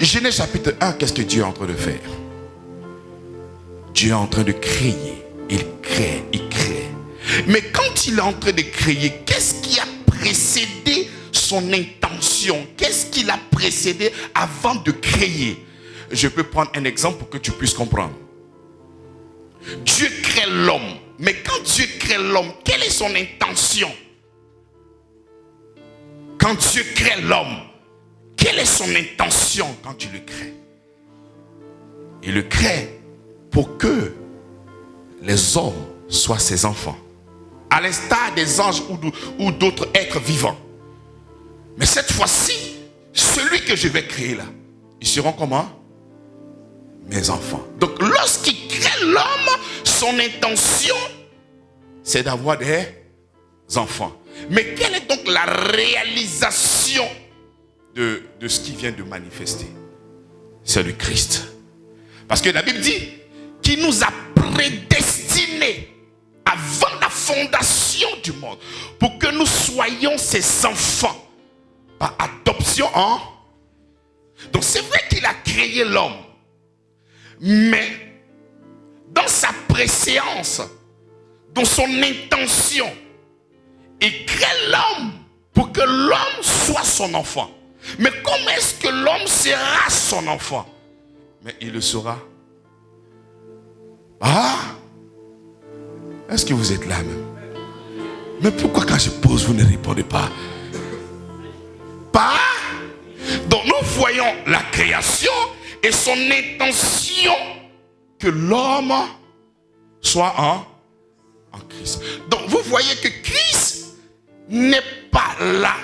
Genèse chapitre 1, qu'est-ce que Dieu est en train de faire? Dieu est en train de créer. Il crée, il crée. Mais quand il est en train de créer, qu'est-ce qui a précédé son intention? Qu'est-ce qu'il a précédé avant de créer? Je peux prendre un exemple pour que tu puisses comprendre. Dieu crée l'homme. Mais quand Dieu crée l'homme, quelle est son intention? Quand Dieu crée l'homme, quelle est son intention quand il le crée? Il le crée pour que les hommes soient ses enfants, à l'instar des anges ou d'autres êtres vivants. Mais cette fois-ci, celui que je vais créer là, ils seront comment? Mes enfants. Donc lorsqu'il crée l'homme, son intention, c'est d'avoir des enfants. Mais quelle est donc la réalisation de ce qui vient de manifester? C'est le Christ. Parce que la Bible dit qu'il nous a prédestinés avant la fondation du monde, pour que nous soyons ses enfants par adoption. Donc c'est vrai qu'il a créé l'homme, mais dans sa préséance, dans son intention, il crée l'homme pour que l'homme soit son enfant. Mais comment est-ce que l'homme sera son enfant? Mais il le saura. Est-ce que vous êtes là même? Mais pourquoi quand je pose, vous ne répondez pas? Donc nous voyons la création et son intention que l'homme soit en Christ. Donc vous voyez que Christ n'est pas là,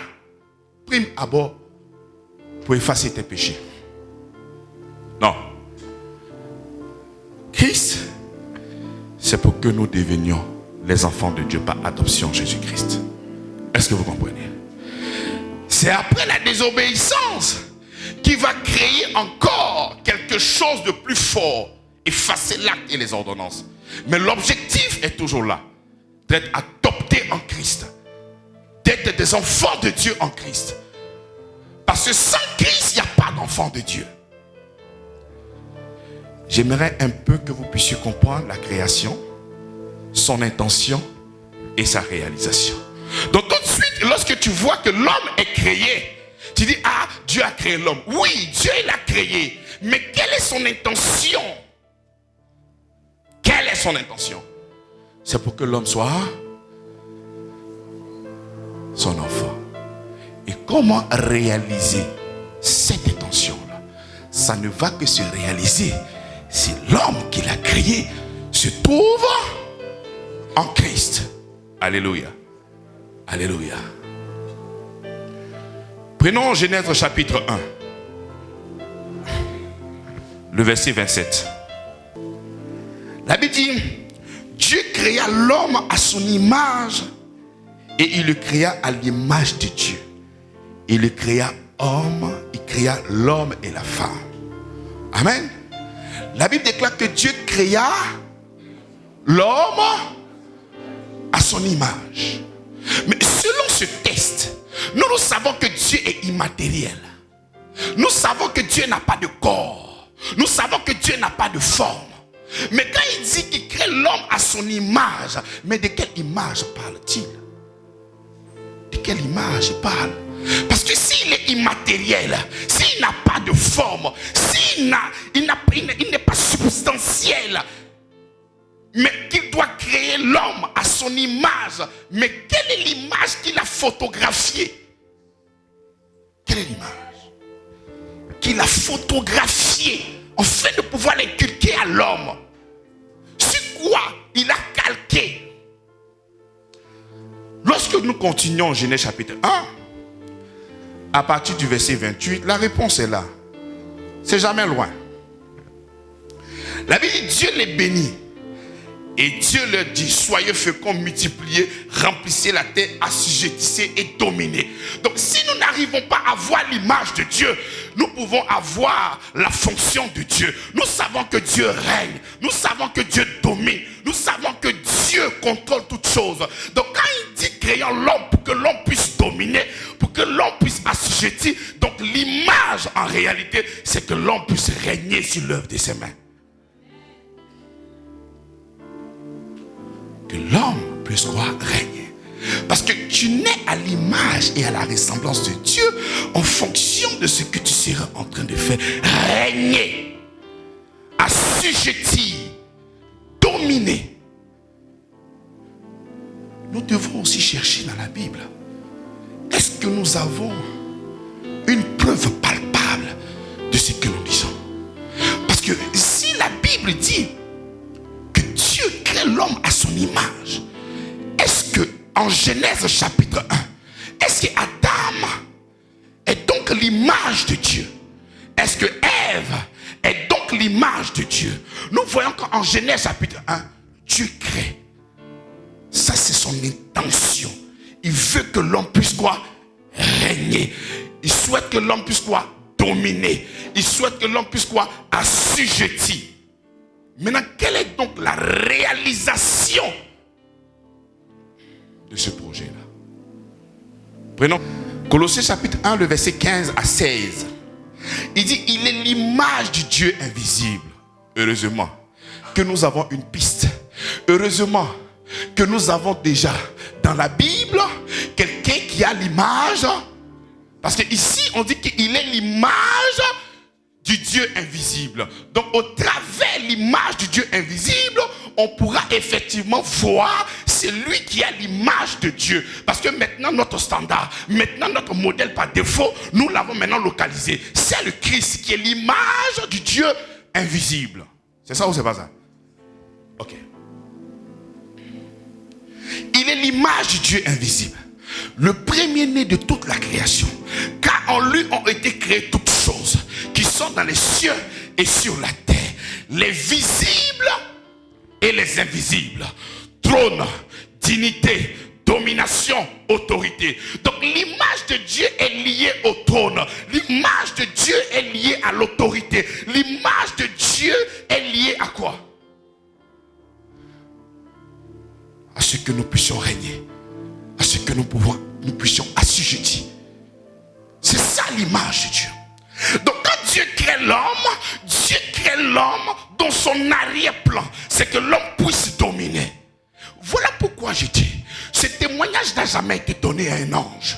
prime abord, pour effacer tes péchés. Non. Christ, c'est pour que nous devenions les enfants de Dieu par adoption Jésus-Christ. Est-ce que vous comprenez? C'est après la désobéissance qu'il va créer encore quelque chose de plus fort, effacer l'acte et les ordonnances. Mais l'objectif est toujours là, d'être adopté en Christ, d'être des enfants de Dieu en Christ. Parce que sans Christ, il n'y a pas d'enfant de Dieu. J'aimerais un peu que vous puissiez comprendre la création, son intention et sa réalisation. Donc tout de suite, lorsque tu vois que l'homme est créé, tu dis, Dieu a créé l'homme. Oui, Dieu l'a créé. Mais quelle est son intention? Quelle est son intention? C'est pour que l'homme soit son enfant. Et comment réaliser cette intention-là? Ça ne va que se réaliser si l'homme qu'il a créé se trouve en Christ. Alléluia. Alléluia. Prenons Genèse chapitre 1, le verset 27. La Bible dit, Dieu créa l'homme à son image et il le créa à l'image de Dieu. Il le créa homme, il créa l'homme et la femme. Amen. La Bible déclare que Dieu créa l'homme à son image. Mais selon ce texte, nous savons que Dieu est immatériel. Nous savons que Dieu n'a pas de corps. Nous savons que Dieu n'a pas de forme. Mais quand il dit qu'il crée l'homme à son image, mais de quelle image parle-t-il? De quelle image il parle? Parce que s'il est immatériel, s'il n'a pas de forme, s'il n'est pas substantiel, mais qu'il doit créer l'homme à son image, mais quelle est l'image qu'il a photographiée? Quelle est l'image qu'il a photographiée afin de pouvoir l'inculquer à l'homme? Sur quoi il a calqué? Lorsque nous continuons Genèse chapitre 1, à partir du verset 28, la réponse est là. C'est jamais loin. La Bible dit, Dieu les bénit. Et Dieu leur dit, soyez féconds, multipliez, remplissez la terre, assujettissez et dominez. Donc si nous n'arrivons pas à voir l'image de Dieu, nous pouvons avoir la fonction de Dieu. Nous savons que Dieu règne. Nous savons que Dieu domine. Nous savons que Dieu contrôle toutes choses. Donc quand il dit créons l'homme pour que l'homme puisse dominer, pour que l'homme puisse assujettir, donc l'image en réalité, c'est que l'homme puisse régner sur l'œuvre de ses mains. Que l'homme puisse régner. Parce que tu nais à l'image et à la ressemblance de Dieu en fonction de ce que tu seras en train de faire. Régner, assujettir, dominer. Nous devons aussi chercher dans la Bible. Est-ce que nous avons une preuve palpable de ce que nous disons? Parce que si la Bible dit que Dieu crée l'homme à son image, est-ce que en Genèse chapitre 1, est-ce que Adam est donc l'image de Dieu? Est-ce que Ève est donc l'image de Dieu? Nous voyons qu'en Genèse chapitre 1, Dieu crée. Ça, c'est son intention. Il veut que l'homme puisse quoi? Régner. Il souhaite que l'homme puisse quoi? Dominer. Il souhaite que l'homme puisse quoi? Assujettir. Maintenant, quelle est donc la réalisation de ce projet-là. Prenons Colossiens chapitre 1, le verset 15 à 16. Il dit, il est l'image du Dieu invisible. Heureusement que nous avons une piste. Heureusement que nous avons déjà dans la Bible quelqu'un qui a l'image. Parce que ici on dit qu'il est l'image du Dieu invisible. Donc au travers l'image du Dieu invisible, on pourra effectivement voir celui qui a l'image de Dieu. Parce que maintenant notre standard, maintenant notre modèle par défaut, nous l'avons maintenant localisé. C'est le Christ qui est l'image du Dieu invisible. C'est ça ou c'est pas ça? Ok. Il est l'image du Dieu invisible, le premier-né de toute la création, car en lui ont été créées toutes choses qui sont dans les cieux et sur la terre, les visibles et les invisibles, trône, dignité, domination, autorité. Donc l'image de Dieu est liée au trône, l'image de Dieu est liée à l'autorité, l'image de Dieu est liée à quoi? À ce que nous puissions régner, à ce que nous puissions assujettir. C'est ça l'image de Dieu. Donc quand Dieu crée l'homme dans son arrière-plan, c'est que l'homme puisse dominer. Voilà pourquoi je dis, ce témoignage n'a jamais été donné à un ange.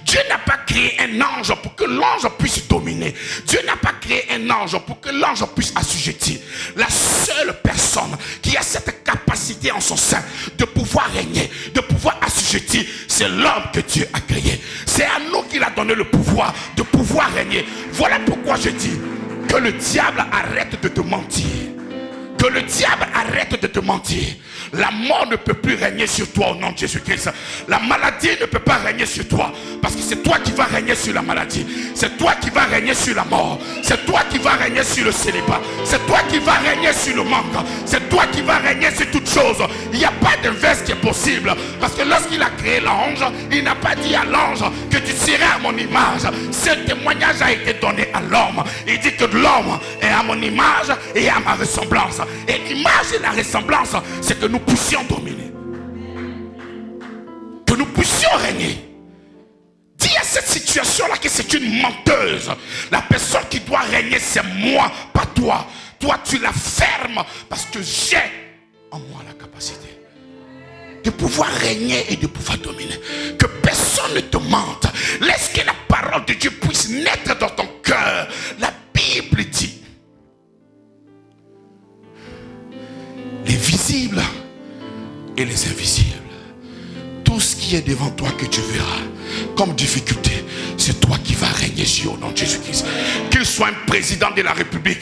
Dieu n'a pas créé un ange pour que l'ange puisse dominer. Dieu n'a pas créé un ange pour que l'ange puisse assujettir. La seule personne qui a cette capacité en son sein de pouvoir régner, de pouvoir assujettir, c'est l'homme que Dieu a créé. C'est à nous qu'il a donné le pouvoir de pouvoir régner. Voilà pourquoi je dis que le diable arrête de te mentir. Que le diable arrête de te mentir. La mort ne peut plus régner sur toi au nom de Jésus-Christ. La maladie ne peut pas régner sur toi. Parce que c'est toi qui vas régner sur la maladie. C'est toi qui vas régner sur la mort. C'est toi qui vas régner sur le célibat. C'est toi qui vas régner sur le manque. C'est toi qui vas régner sur toutes choses. Il n'y a pas d'inverse qui est possible. Parce que lorsqu'il a créé l'ange, il n'a pas dit à l'ange que tu serais à mon image. Ce témoignage a été donné à l'homme. Il dit que l'homme est à mon image et à ma ressemblance. Et l'image et la ressemblance, c'est que nous puissions dominer. Que nous puissions régner. Dis à cette situation-là que c'est une menteuse. La personne qui doit régner, c'est moi, pas toi. Toi, tu la fermes parce que j'ai en moi la capacité de pouvoir régner et de pouvoir dominer. Que personne ne te mente. Laisse que la parole de Dieu puisse naître dans ton cœur. La Bible dit, les visibles et les invisibles. Tout ce qui est devant toi que tu verras comme difficulté, c'est toi qui vas régner sur au nom de Jésus-Christ. Qu'il soit un président de la République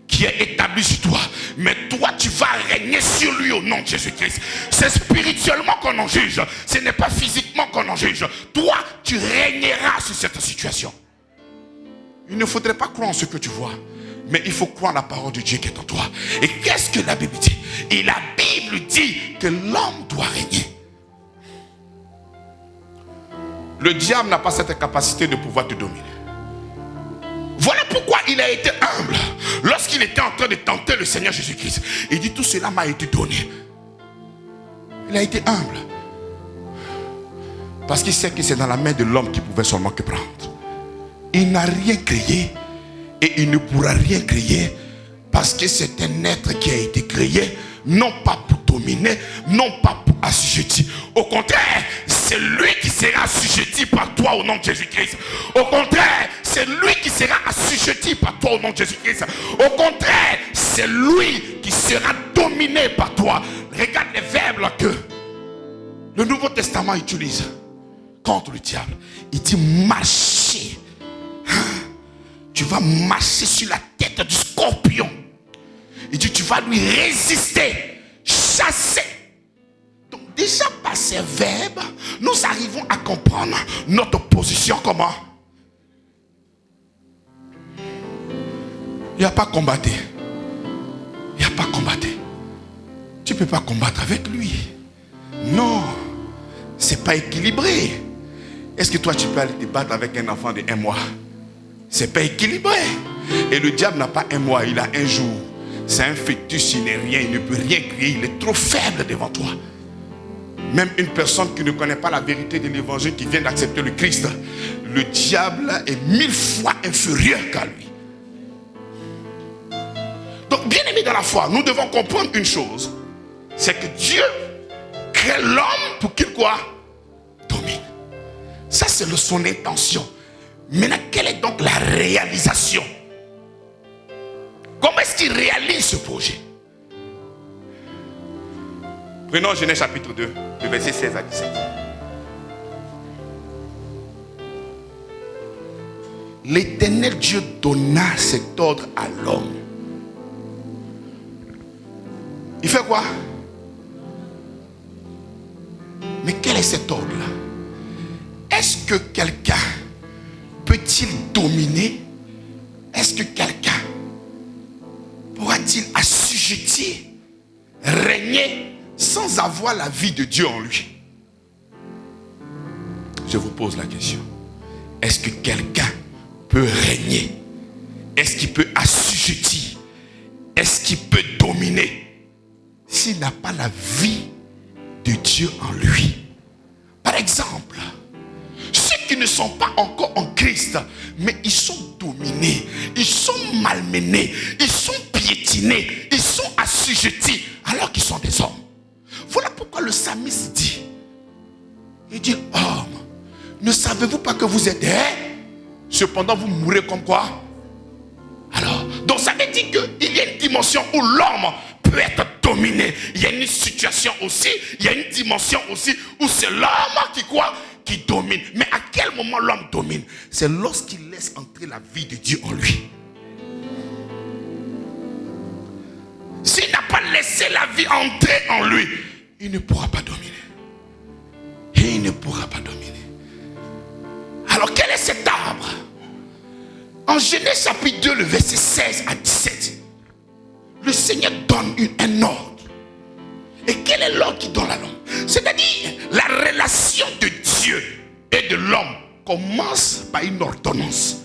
qui est établi sur toi, mais toi tu vas régner sur lui au nom de Jésus-Christ. C'est spirituellement qu'on en juge, ce n'est pas physiquement qu'on en juge. Toi tu régneras sur cette situation. Il ne faudrait pas croire en ce que tu vois, mais il faut croire en la parole de Dieu qui est en toi. Et qu'est-ce que la Bible dit? Et la Bible dit que l'homme doit régner. Le diable n'a pas cette capacité de pouvoir te dominer. Voilà pourquoi il a été humble. Lorsqu'il était en train de tenter le Seigneur Jésus-Christ, il dit, tout cela m'a été donné. Il a été humble. Parce qu'il sait que c'est dans la main de l'homme qu'il pouvait seulement que prendre. Il n'a rien créé. Et il ne pourra rien créer parce que c'est un être qui a été créé non pas pour dominer, non pas pour assujettir. Au contraire, c'est lui qui sera assujetti par toi au nom de Jésus-Christ. Au contraire, c'est lui qui sera assujetti par toi au nom de Jésus-Christ. Au contraire, c'est lui qui sera dominé par toi. Regarde les verbes que le Nouveau Testament utilise contre le diable. Il dit marcher. Tu vas marcher sur la tête du scorpion. Il dit tu vas lui résister, chasser. Donc déjà par ces verbes, nous arrivons à comprendre notre position comment. Il n'y a pas combattre. Il n'y a pas combattre. Tu ne peux pas combattre avec lui. Non, c'est pas équilibré. Est-ce que toi tu peux aller te battre avec un enfant de 1 mois? C'est pas équilibré. Et le diable n'a pas 1 mois, il a 1 jour. C'est un fœtus, il n'est rien, il ne peut rien créer, il est trop faible devant toi. Même une personne qui ne connaît pas la vérité de l'évangile, qui vient d'accepter le Christ, le diable est 1000 fois inférieur qu'à lui. Donc, bien aimé dans la foi, nous devons comprendre une chose. C'est que Dieu crée l'homme pour qu'il quoi? Domine. Ça, c'est son intention. Maintenant, quelle est donc la réalisation? Comment est-ce qu'il réalise ce projet? Prenons Genèse chapitre 2, le verset 16 à 17. L'Éternel Dieu donna cet ordre à l'homme. Il fait quoi? Mais quel est cet ordre-là? Est-ce que quelqu'un peut-il dominer? Est-ce que quelqu'un pourra-t-il assujettir, régner sans avoir la vie de Dieu en lui? Je vous pose la question. Est-ce que quelqu'un peut régner? Est-ce qu'il peut assujettir? Est-ce qu'il peut dominer s'il n'a pas la vie de Dieu en lui? Par exemple, ceux qui ne sont pas encore en Christ, mais ils sont dominés, ils sont malmenés, ils sont piétinés, ils sont assujettis alors qu'ils sont des hommes. Voilà pourquoi le psalmiste dit, il dit, homme, ne savez-vous pas que vous êtes cependant vous mourrez comme quoi? Alors, donc ça veut dire qu'il y a une dimension où l'homme peut être dominé. Il y a une situation aussi, il y a une dimension aussi où c'est l'homme qui quoi? Qui domine. Mais à quel moment l'homme domine? C'est lorsqu'il laisse entrer la vie de Dieu en lui. S'il n'a pas laissé la vie entrer en lui, il ne pourra pas dominer. Et il ne pourra pas dominer. Alors quel est cet arbre? En Genèse chapitre 2, le verset 16 à 17, le Seigneur donne un ordre. Et quel est l'ordre qui donne à l'homme? C'est-à-dire, la relation de Dieu et de l'homme commence par une ordonnance.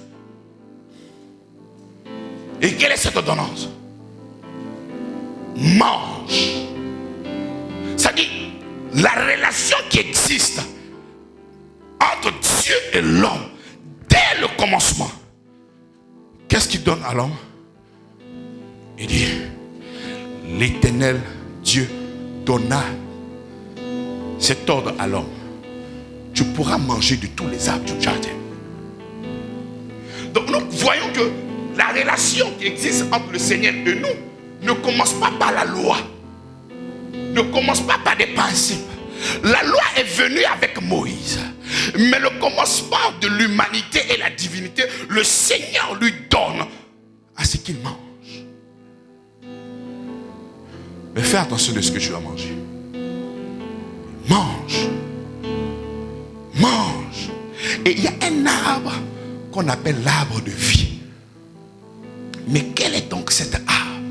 Et quelle est cette ordonnance? Mange. C'est-à-dire, la relation qui existe entre Dieu et l'homme dès le commencement. Qu'est-ce qu'il donne à l'homme? Il dit, l'Éternel Dieu donna cet ordre à l'homme. Tu pourras manger de tous les arbres du jardin. Donc nous voyons que la relation qui existe entre le Seigneur et nous ne commence pas par la loi. Ne commence pas par des principes. La loi est venue avec Moïse. Mais le commencement de l'humanité et la divinité, le Seigneur lui donne à ce qu'il mange. Mais fais attention de ce que tu vas manger. Mange. Mange. Et il y a un arbre qu'on appelle l'arbre de vie. Mais quel est donc cet arbre?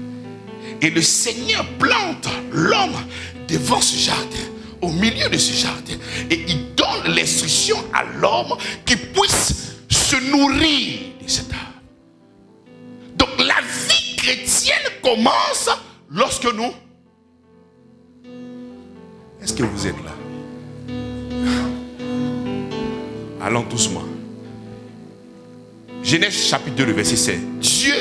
Et le Seigneur plante l'homme devant ce jardin, au milieu de ce jardin. Et il donne l'instruction à l'homme qui puisse se nourrir de cet arbre. Donc la vie chrétienne commence lorsque nous... Est-ce que vous êtes là? Allons doucement. Genèse chapitre 2, le verset 16. Dieu,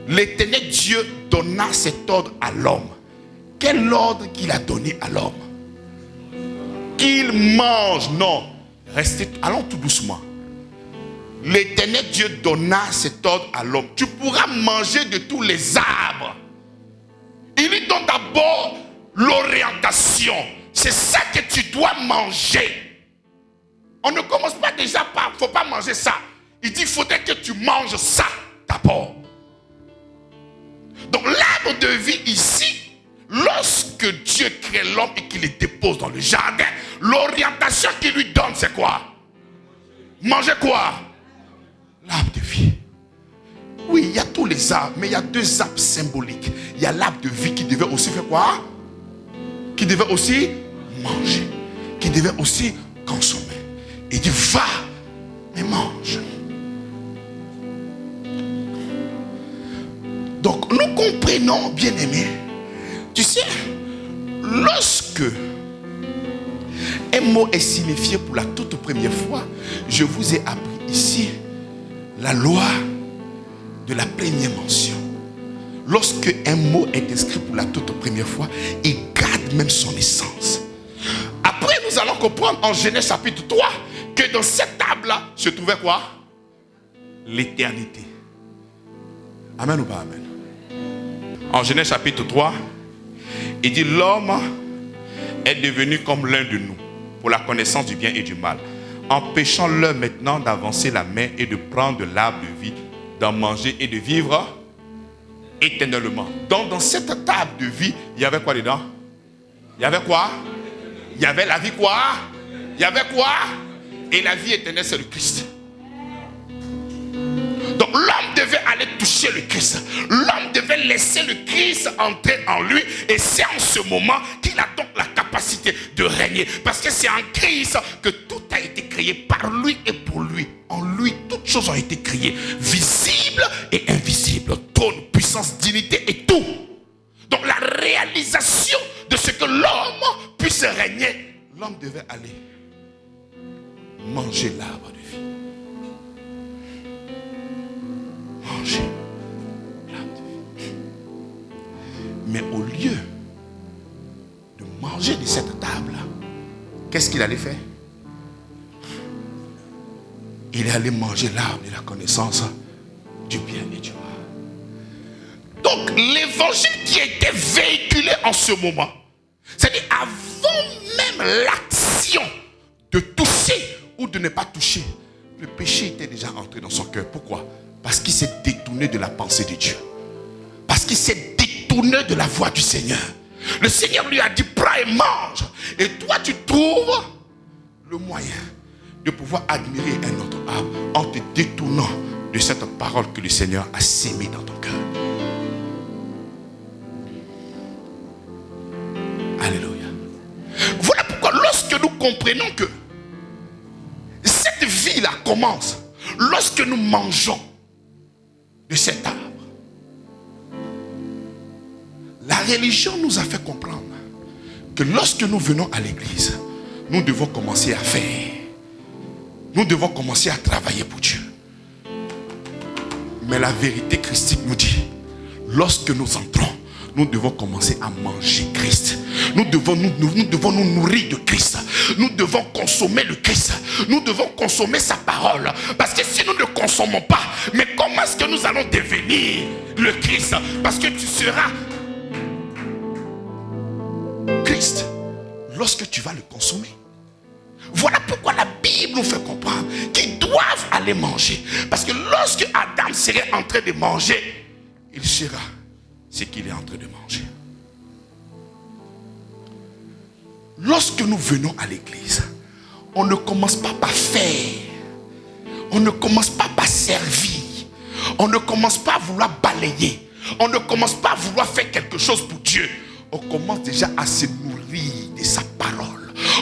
l'Éternel Dieu donna cet ordre à l'homme. Quel ordre qu'il a donné à l'homme? Qu'il mange. Non. Restez, allons tout doucement. L'Éternel Dieu donna cet ordre à l'homme. Tu pourras manger de tous les arbres. Il lui donne d'abord l'orientation. C'est ça que tu dois manger. On ne commence pas déjà par, il ne faut pas manger ça. Il dit, il faudrait que tu manges ça d'abord. Donc l'arbre de vie ici, lorsque Dieu crée l'homme et qu'il le dépose dans le jardin, l'orientation qu'il lui donne, c'est quoi? Manger quoi? L'arbre de vie. Oui, il y a tous les arbres, mais il y a deux arbres symboliques. Il y a l'arbre de vie qui devait aussi faire quoi? Qui devait aussi manger, qui devait aussi consommer. Il dit, va, mais mange. Donc nous comprenons, bien aimés, tu sais, lorsque un mot est signifié pour la toute première fois, je vous ai appris ici la loi de la première mention. Lorsque un mot est inscrit pour la toute première fois, il garde même son essence. Après, nous allons comprendre en Genèse chapitre 3 que dans cette table-là se trouvait quoi? L'éternité. Amen ou pas amen? En Genèse chapitre 3, il dit l'homme est devenu comme l'un de nous pour la connaissance du bien et du mal. Empêchons-le maintenant d'avancer la main et de prendre de l'arbre de vie, d'en manger et de vivre éternellement. Donc dans cette table de vie, il y avait quoi dedans? Il y avait quoi? Il y avait la vie quoi? Il y avait quoi? Et la vie éternelle, c'est le Christ. Donc l'homme devait aller toucher le Christ. L'homme devait laisser le Christ entrer en lui. Et c'est en ce moment qu'il a donc la capacité de régner. Parce que c'est en Christ que tout a été créé par lui et pour lui. En lui, toutes choses ont été créées. Visibles et invisibles. Trône, puissance, dignité et tout. Donc la réalisation de ce que l'homme puisse régner, l'homme devait aller manger l'arbre de vie. Manger l'arbre de vie. Mais au lieu de manger de cette table, qu'est-ce qu'il allait faire? Il est allé manger l'arbre de la connaissance du bien et du mal. Donc l'évangile qui a été véhiculé en ce moment, c'est-à-dire avant même l'action de toucher ou de ne pas toucher, le péché était déjà entré dans son cœur. Pourquoi? Parce qu'il s'est détourné de la pensée de Dieu. Parce qu'il s'est détourné de la voix du Seigneur. Le Seigneur lui a dit prends et mange. Et toi tu trouves le moyen de pouvoir admirer un autre arbre en te détournant de cette parole que le Seigneur a sémée dans ton cœur. Alléluia. Voilà pourquoi lorsque nous comprenons que cette vie-là commence lorsque nous mangeons de cet arbre. La religion nous a fait comprendre que lorsque nous venons à l'église, nous devons commencer à faire. Nous devons commencer à travailler pour Dieu. Mais la vérité christique nous dit, lorsque nous entrons, nous devons commencer à manger Christ. Nous devons nous nourrir de Christ. Nous devons consommer le Christ. Nous devons consommer sa parole. Parce que si nous ne consommons pas, mais comment est-ce que nous allons devenir le Christ? Parce que tu seras Christ lorsque tu vas le consommer. Voilà pourquoi la Bible nous fait comprendre qu'ils doivent aller manger. Parce que lorsque Adam serait en train de manger, il sera ce qu'il est en train de manger. Lorsque nous venons à l'église, on ne commence pas par faire. On ne commence pas par servir. On ne commence pas à vouloir balayer. On ne commence pas à vouloir faire quelque chose pour Dieu. On commence déjà à se nourrir de sa parole.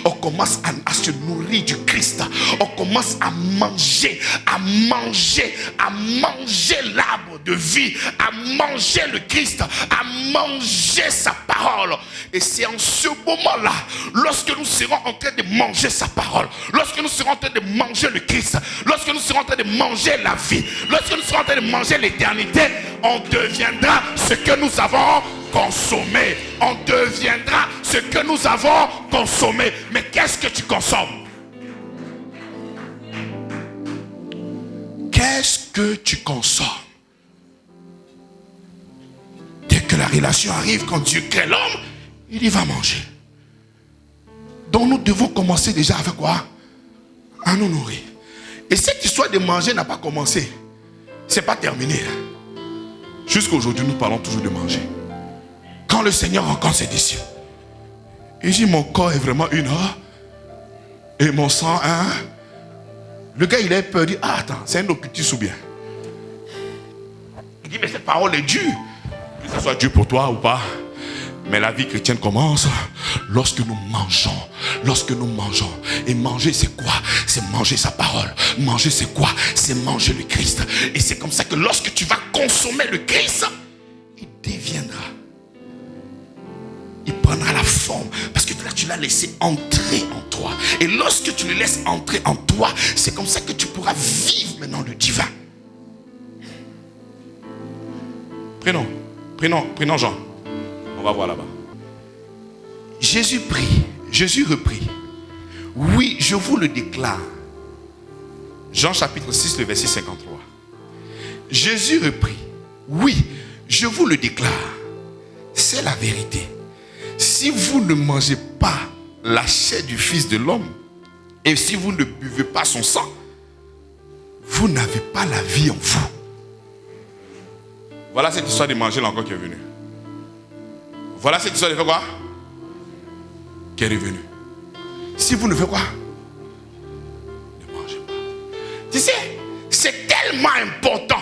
On commence à se nourrir du Christ. On commence à manger l'arbre de vie, à manger le Christ, à manger sa parole. Et c'est en ce moment-là, lorsque nous serons en train de manger sa parole, lorsque nous serons en train de manger le Christ, lorsque nous serons en train de manger la vie, lorsque nous serons en train de manger l'éternité, on deviendra ce que nous avons consommé. On deviendra ce que nous avons consommé. Mais qu'est-ce que tu consommes? Qu'est-ce que tu consommes? Dès que la relation arrive, quand Dieu crée l'homme, il y va manger. Donc nous devons commencer déjà avec quoi? À nous nourrir. Et cette histoire de manger n'a pas commencé. C'est pas terminé. Jusqu'à aujourd'hui, nous parlons toujours de manger. Quand le Seigneur rencontre ses disciples, il dit mon corps est vraiment une heure et mon sang un. Le gars il a peur, il dit attends, c'est un occultisme ou bien? Il dit mais cette parole est dure, que ce soit Dieu pour toi ou pas. Mais la vie chrétienne commence lorsque nous mangeons. Lorsque nous mangeons. Et manger c'est quoi? C'est manger sa parole. Manger c'est quoi? C'est manger le Christ. Et c'est comme ça que lorsque tu vas consommer le Christ, il deviendra. Il prendra la forme. Parce que là, tu l'as laissé entrer en toi. Et lorsque tu le laisses entrer en toi, c'est comme ça que tu pourras vivre maintenant le divin. Prenons Jean. On va voir là-bas. Jésus prie. Jésus reprit. Oui, je vous le déclare. Jean chapitre 6, le verset 53. Jésus reprit. Oui, je vous le déclare. C'est la vérité. Si vous ne mangez pas la chair du Fils de l'homme, et si vous ne buvez pas son sang, vous n'avez pas la vie en vous. Voilà cette histoire de manger là encore qui est venue. Voilà cette histoire de faire quoi? Qui est revenue. Si vous ne faites quoi? Ne mangez pas. Tu sais, c'est tellement important.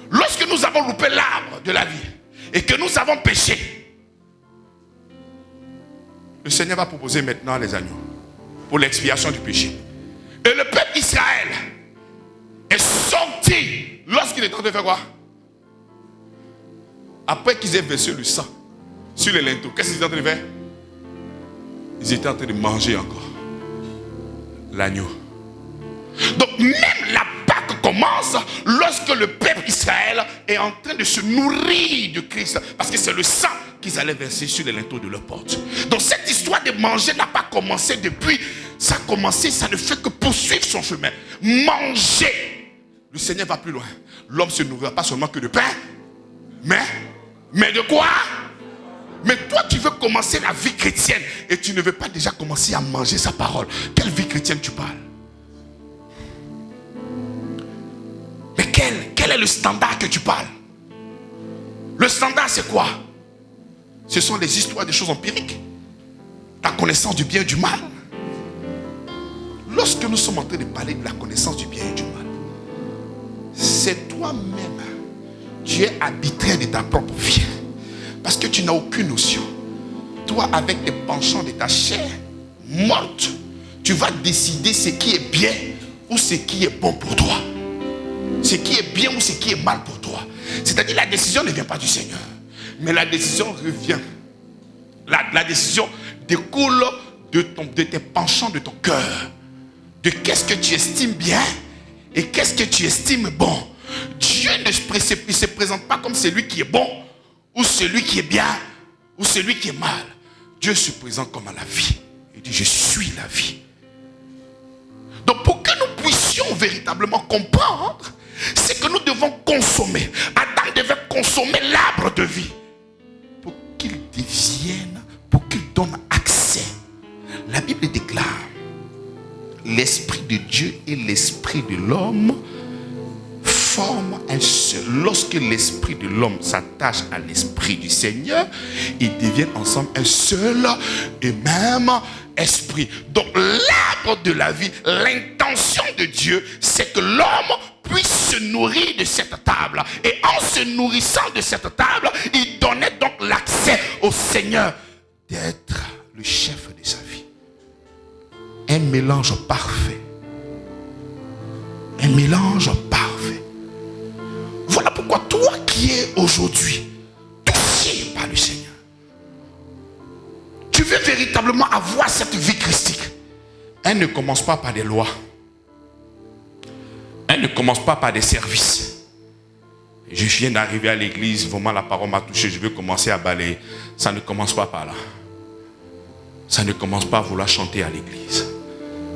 Lorsque nous avons loupé l'arbre de la vie et que nous avons péché, le Seigneur va proposer maintenant les agneaux pour l'expiation du péché. Et le peuple Israël est sorti lorsqu'il est en train de faire quoi? Après qu'ils aient versé le sang sur les linteaux, qu'est-ce qu'ils étaient en train de faire? Ils étaient en train de manger encore l'agneau. Donc même la Pâque commence lorsque le peuple Israël est en train de se nourrir de Christ. Parce que c'est le sang qu'ils allaient verser sur les linteaux de leur porte. Donc cette histoire de manger n'a pas commencé depuis. Ça a commencé, ça ne fait que poursuivre son chemin. Manger. Le Seigneur va plus loin. L'homme ne se nourrira pas seulement que de pain. Mais de quoi? Mais toi tu veux commencer la vie chrétienne et tu ne veux pas déjà commencer à manger sa parole. Quelle vie chrétienne tu parles? Mais quel est le standard que tu parles? Le standard c'est quoi? Ce sont les histoires des choses empiriques. La connaissance du bien et du mal. Lorsque nous sommes en train de parler de la connaissance du bien et du mal, c'est toi-même. Tu es arbitraire de ta propre vie. Parce que tu n'as aucune notion. Toi, avec les penchants de ta chair morte, tu vas décider ce qui est bien ou ce qui est bon pour toi. Ce qui est bien ou ce qui est mal pour toi. C'est-à-dire la décision ne vient pas du Seigneur. Mais la décision revient. La décision découle de tes penchants de ton cœur. De qu'est-ce que tu estimes bien et qu'est-ce que tu estimes bon. Dieu ne se présente pas comme celui qui est bon ou celui qui est bien ou celui qui est mal. Dieu se présente comme à la vie. Il dit je suis la vie. Donc pour que nous puissions véritablement comprendre, c'est que nous devons consommer. Adam devait consommer l'arbre de vie pour qu'il devienne, pour qu'il donne accès. La Bible déclare l'esprit de Dieu et l'esprit de l'homme forment un seul. Lorsque l'esprit de l'homme s'attache à l'esprit du Seigneur, ils deviennent ensemble un seul et même esprit. Donc l'arbre de la vie, l'intention de Dieu, c'est que l'homme puisse se nourrir de cette table. Et en se nourrissant de cette table, il donnait donc l'accès au Seigneur d'être le chef de sa vie. Un mélange parfait. Un mélange parfait. Voilà pourquoi toi qui es aujourd'hui touché par le Seigneur, tu veux véritablement avoir cette vie christique. Elle ne commence pas par des lois. Elle ne commence pas par des services. Je viens d'arriver à l'église, vraiment la parole m'a touché, je veux commencer à balayer. Ça ne commence pas par là. Ça ne commence pas à vouloir chanter à l'église.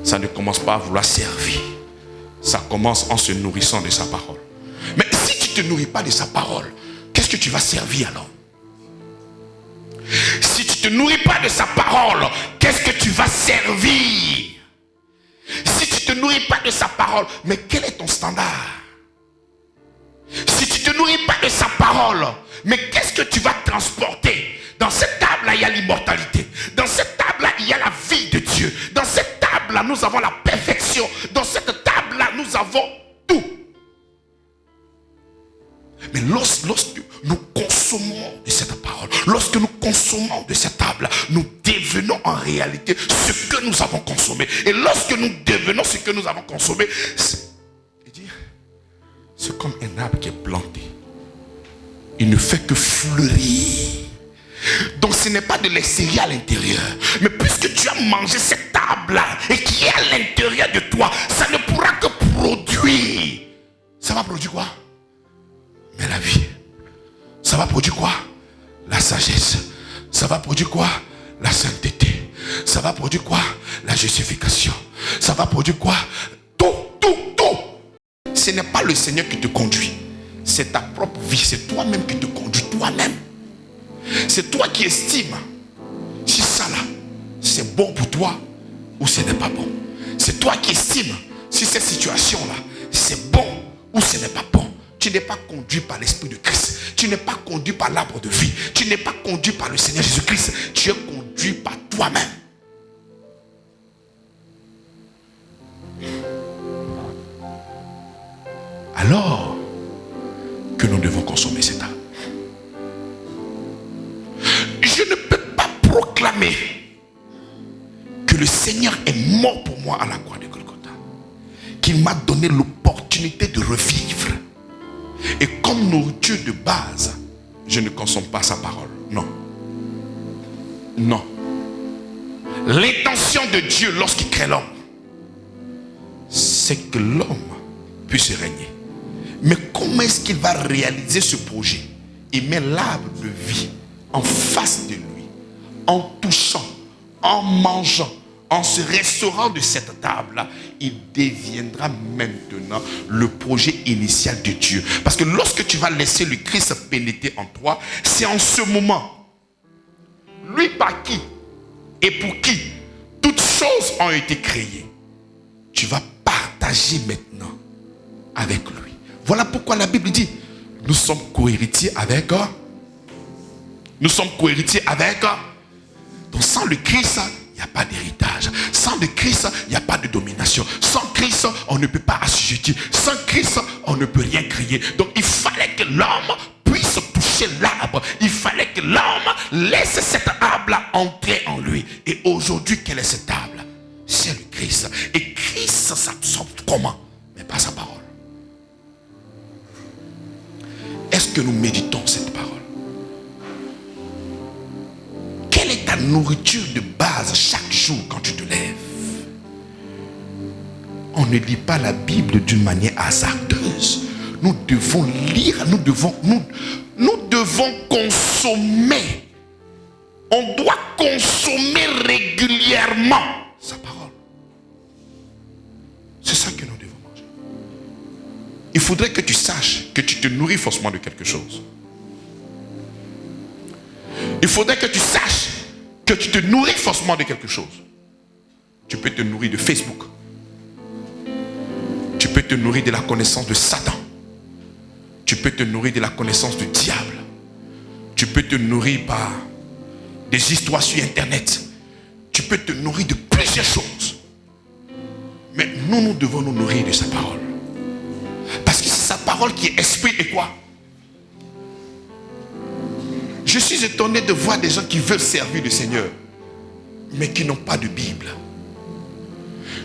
Ça ne commence pas à vouloir servir. Ça commence en se nourrissant de sa parole. Mais si tu ne te nourris pas de sa parole, qu'est-ce que tu vas servir alors? Si tu ne te nourris pas de sa parole, qu'est-ce que tu vas servir? Si tu ne te nourris pas de sa parole, mais quel est ton standard? Si tu ne te nourris pas de sa parole, mais qu'est-ce que tu vas transporter? Dans cette table-là, il y a l'immortalité. Dans cette table-là, il y a la vie de Dieu. Dans cette table-là, nous avons la perfection. Dans cette table-là, nous avons tout. Mais lorsque nous consommons de cette parole, lorsque nous consommons de cette table, nous devenons en réalité ce que nous avons consommé. Et lorsque nous devenons ce que nous avons consommé, c'est comme un arbre qui est planté. Il ne fait que fleurir. Donc ce n'est pas de l'extérieur à l'intérieur. Mais puisque tu as mangé cette table-là et qui est à l'intérieur de toi, ça ne pourra que produire. Ça va produire quoi? Mais la vie. Ça va produire quoi? La sagesse. Ça va produire quoi? La sainteté. Ça va produire quoi? La justification. Ça va produire quoi? Tout. Ce n'est pas le Seigneur qui te conduit. C'est ta propre vie. C'est toi-même qui te conduis, toi-même. C'est toi qui estimes si ça là, c'est bon pour toi ou ce n'est pas bon. C'est toi qui estimes si cette situation-là, c'est bon ou ce n'est pas bon. Tu n'es pas conduit par l'Esprit de Christ. Tu n'es pas conduit par l'arbre de vie. Tu n'es pas conduit par le Seigneur Jésus-Christ. Tu es conduit par toi-même. Alors que nous devons consommer cet arbre. Je ne peux pas proclamer que le Seigneur est mort pour moi à la croix de Golgotha. Qu'il m'a donné l'opportunité de revivre. Et comme nourriture de base, je ne consomme pas sa parole. Non. Non. L'intention de Dieu lorsqu'il crée l'homme, c'est que l'homme puisse régner. Mais comment est-ce qu'il va réaliser ce projet? Il met l'arbre de vie en face de lui, en touchant, en mangeant, en se restaurant de cette table-là, il deviendra maintenant le projet initial de Dieu. Parce que lorsque tu vas laisser le Christ pénétrer en toi, c'est en ce moment, lui par qui et pour qui toutes choses ont été créées, tu vas partager maintenant avec lui. Voilà pourquoi la Bible dit, nous sommes co-héritiers avec God. Nous sommes co-héritiers avec God. Donc sans le Christ, il n'y a pas d'héritage. Sans le Christ, il n'y a pas de domination. Sans Christ, on ne peut pas assujettir. Sans Christ, on ne peut rien créer. Donc il fallait que l'homme puisse toucher l'arbre. Il fallait que l'homme laisse cet arbre-là entrer en lui. Et aujourd'hui, quel est cet arbre? C'est le Christ. Et Christ s'absorbe comment? Mais par sa parole. Est-ce que nous méditons cette parole? Quelle est ta nourriture de base chaque jour quand tu te lèves? On ne lit pas la Bible d'une manière hasardeuse. Nous devons lire, nous devons consommer. On doit consommer régulièrement sa parole. C'est ça que nous devons manger. Il faudrait que tu saches que tu te nourris forcément de quelque chose. Il faudrait que tu saches que tu te nourris forcément de quelque chose. Tu peux te nourrir de Facebook. Tu peux te nourrir de la connaissance de Satan. Tu peux te nourrir de la connaissance du diable. Tu peux te nourrir par des histoires sur Internet. Tu peux te nourrir de plusieurs choses. Mais nous devons nous nourrir de sa parole. Parce que c'est sa parole qui est esprit et quoi? Je suis étonné de voir des gens qui veulent servir le Seigneur, mais qui n'ont pas de Bible.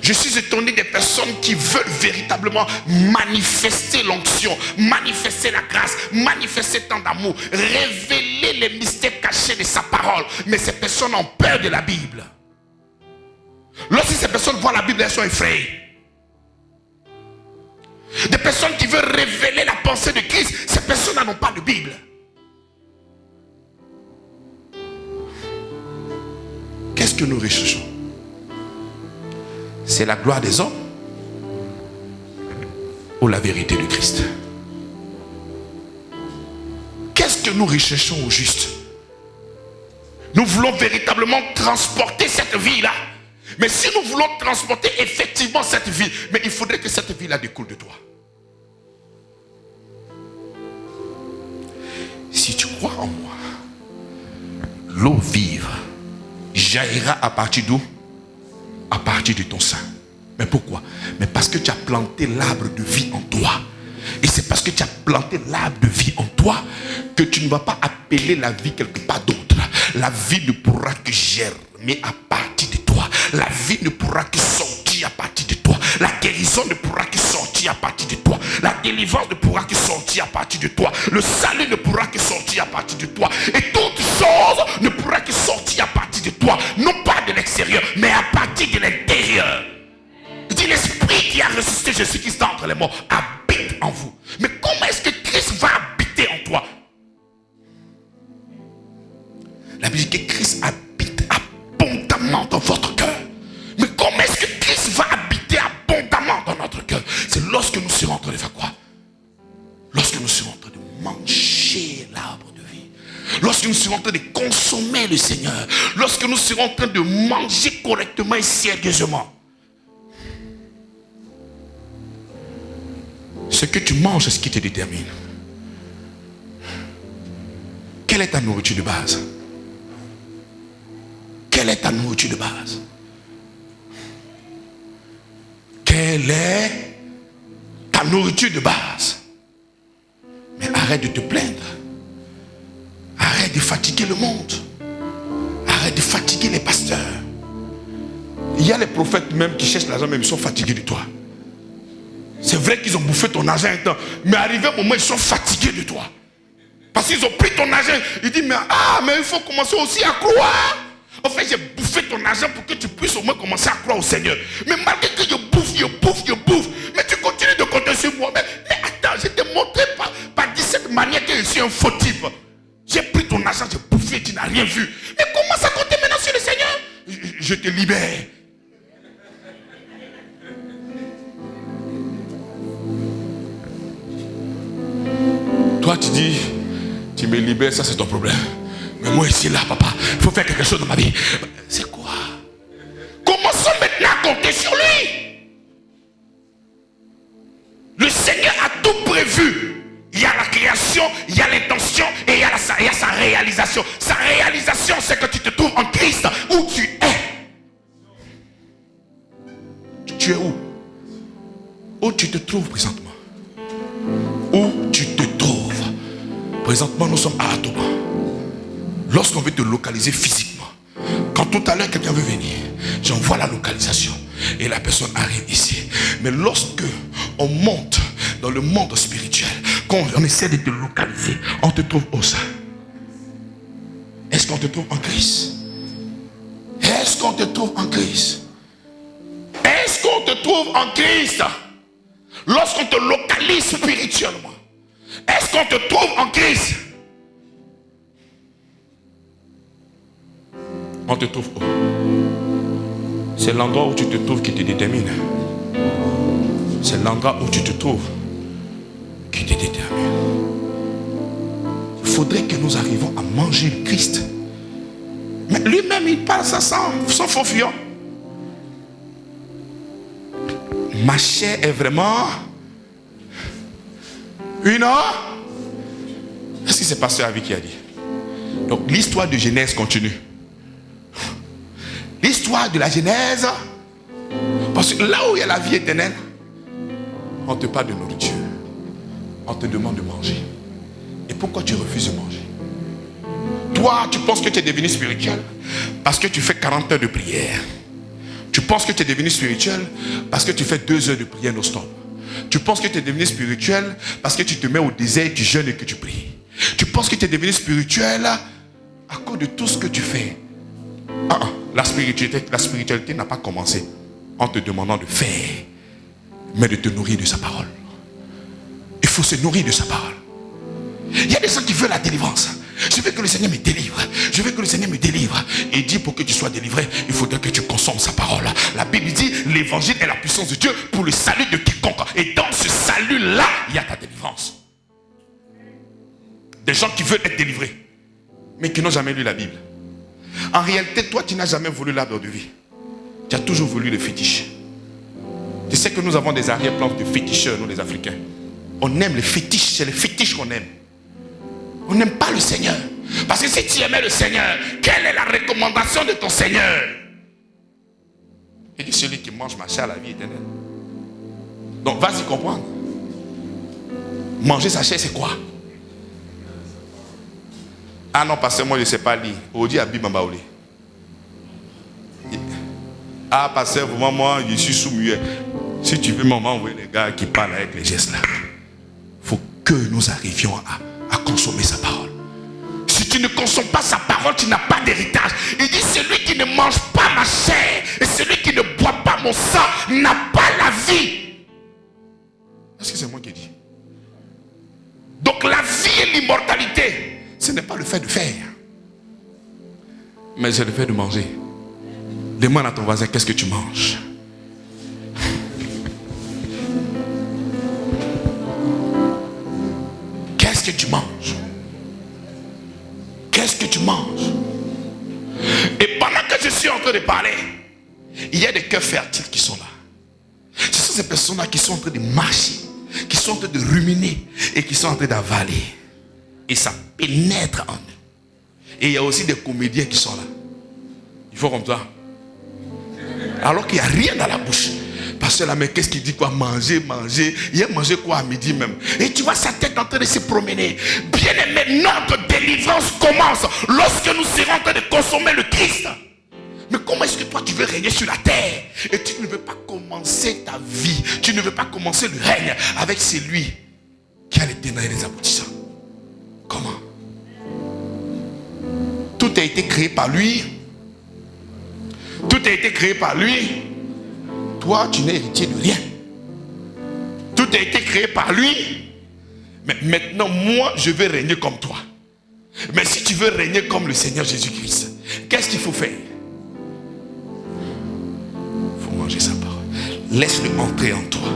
Je suis étonné des personnes qui veulent véritablement manifester l'onction, manifester la grâce, manifester tant d'amour, révéler les mystères cachés de sa parole. Mais ces personnes ont peur de la Bible. Lorsque ces personnes voient la Bible, elles sont effrayées. Des personnes qui veulent révéler la pensée de Christ, ces personnes n'ont pas de Bible. Qu'est-ce que nous recherchons? C'est la gloire des hommes ou la vérité de Christ? Qu'est-ce que nous recherchons au juste? Nous voulons véritablement transporter cette vie-là. Mais si nous voulons transporter effectivement cette vie, mais il faudrait que cette vie-là découle de toi. Si tu crois en moi, l'eau vive jaillira à partir d'où? À partir de ton sein. Mais pourquoi? Mais parce que tu as planté l'arbre de vie en toi. Et c'est parce que tu as planté l'arbre de vie en toi que tu ne vas pas appeler la vie quelque part d'autre. La vie ne pourra que germer à partir de toi. La vie ne pourra que sortir à partir de toi. La guérison ne pourra que sortir à partir de toi. La délivrance ne pourra que sortir à partir de toi. Le salut ne pourra que sortir à partir de toi. Et toutes chose ne pourra que sortir à partir de toi, non pas de l'extérieur, mais à partir de l'intérieur. Il dit l'esprit qui a ressuscité Jésus-Christ entre les morts habite en vous. Mais comment est-ce que Christ va habiter en toi? La Bible dit que Christ habite abondamment dans votre cœur. Mais comment est-ce que Christ va habiter abondamment dans notre cœur? C'est lorsque nous serons en train de faire quoi? Lorsque nous serons en train de manger l'arbre de vie. Lorsque nous serons en train de consommer le Seigneur. Lorsque nous serons en train de manger correctement et sérieusement. Ce que tu manges, c'est ce qui te détermine. Quelle est ta nourriture de base? Quelle est ta nourriture de base? Quelle est ta nourriture de base? Mais arrête de te plaindre. Arrête de fatiguer le monde. Arrête de fatiguer les pasteurs. Il y a les prophètes même qui cherchent l'argent, même ils sont fatigués de toi. C'est vrai qu'ils ont bouffé ton argent un temps, mais arrivé un moment, ils sont fatigués de toi. Parce qu'ils ont pris ton argent. Ils disent, mais il faut commencer aussi à croire. En fait, j'ai bouffé ton argent pour que tu puisses au moins commencer à croire au Seigneur. Mais malgré que je bouffe, mais tu continues de compter sur moi. Mais attends, je t'ai montré par 17 manières que je suis un faux type. J'ai pris ton argent, j'ai bouffé, tu n'as rien vu. Mais commence à compter maintenant sur le Seigneur. Je te libère. Toi, tu dis, tu me libères, ça c'est ton problème. Mais moi ici, là, papa, il faut faire quelque chose dans ma vie. C'est quoi? Commençons maintenant à compter sur lui. Le Seigneur a tout prévu. Il y a la création, il y a l'intention et il y a sa réalisation. Sa réalisation, c'est que tu te trouves en Christ où tu es. Tu es où? Où tu te trouves présentement? Où tu te trouves? Présentement, nous sommes à Atoba. Lorsqu'on veut te localiser physiquement, quand tout à l'heure quelqu'un veut venir, j'envoie la localisation et la personne arrive ici. Mais lorsque on monte dans le monde spirituel, quand on essaie de te localiser, on te trouve où ça? Est-ce qu'on te trouve en Christ? Est-ce qu'on te trouve en Christ? Est-ce qu'on te trouve en Christ? Lorsqu'on te localise spirituellement, est-ce qu'on te trouve en Christ? On te trouve où? C'est l'endroit où tu te trouves qui te détermine. C'est l'endroit où tu te trouves qui te détermine. Il faudrait que nous arrivions à manger le Christ. Mais lui-même, il parle ça sans faux fuyant. Ma chair est vraiment une heure. Est-ce que c'est pasteur Avi qui a dit? Donc l'histoire de Genèse continue. L'histoire de la Genèse. Parce que là où il y a la vie éternelle, on te parle de nourriture. On te demande de manger. Et pourquoi tu refuses de manger? Toi, tu penses que tu es devenu spirituel parce que tu fais 40 heures de prière. Tu penses que tu es devenu spirituel parce que tu fais 2 heures de prière non-stop. Tu penses que tu es devenu spirituel parce que tu te mets au désert, tu jeûnes et que tu pries. Tu penses que tu es devenu spirituel à cause de tout ce que tu fais. La spiritualité n'a pas commencé en te demandant de faire, mais de te nourrir de sa parole. Il faut se nourrir de sa parole. Il y a des gens qui veulent la délivrance. Je veux que le Seigneur me délivre. Je veux que le Seigneur me délivre. Et dit pour que tu sois délivré, il faudrait que tu consommes sa parole. La Bible dit, l'évangile est la puissance de Dieu pour le salut de quiconque. Et dans ce salut-là, il y a ta délivrance. Des gens qui veulent être délivrés, mais qui n'ont jamais lu la Bible. En réalité, toi, tu n'as jamais voulu l'arbre de vie. Tu as toujours voulu le fétiche. Tu sais que nous avons des arrière-plans de féticheurs, nous les Africains. On aime les fétiches, c'est les fétiches qu'on aime. On n'aime pas le Seigneur. Parce que si tu aimais le Seigneur, quelle est la recommandation de ton Seigneur? Il dit, celui qui mange ma chair a la vie éternelle. Donc vas-y comprendre. Manger sa chair, c'est quoi? Ah non, parce que moi je ne sais pas lire. Odi Abi Mambaouli. Ah, pasteur, vraiment, moi je suis sous-muet. Si tu veux m'envoyer les gars qui parlent avec les gestes là, il faut que nous arrivions à consommer sa parole. Si tu ne consommes pas sa parole, tu n'as pas d'héritage. Il dit, celui qui ne mange pas ma chair et celui qui ne boit pas mon sang n'a pas la vie. Est-ce que c'est moi qui ai dit? Donc la vie et l'immortalité, ce n'est pas le fait de faire, mais c'est le fait de manger. Demande à ton voisin, qu'est-ce que tu manges? Qu'est-ce que tu manges? Qu'est-ce que tu manges? Et pendant que je suis en train de parler, il y a des cœurs fertiles qui sont là. Ce sont ces personnes-là qui sont en train de marcher, qui sont en train de ruminer et qui sont en train d'avaler. Et ça pénètre en eux. Et il y a aussi des comédiens qui sont là. Il faut comme ça. Alors qu'il n'y a rien dans la bouche. Parce que là, mais qu'est-ce qu'il dit quoi? Manger. Il a mangé quoi à midi même? Et tu vois sa tête en train de se promener. Bien aimé, notre délivrance commence lorsque nous serons en train de consommer le Christ. Mais comment est-ce que toi tu veux régner sur la terre et tu ne veux pas commencer ta vie, tu ne veux pas commencer le règne avec celui qui a les tenants et les aboutissants? Comment? Tout a été créé par lui. Tout a été créé par lui. Toi, tu n'es héritier de rien. Tout a été créé par lui. Mais maintenant, moi, je vais régner comme toi. Mais si tu veux régner comme le Seigneur Jésus-Christ, qu'est-ce qu'il faut faire? Il faut manger sa parole. Laisse-le entrer en toi.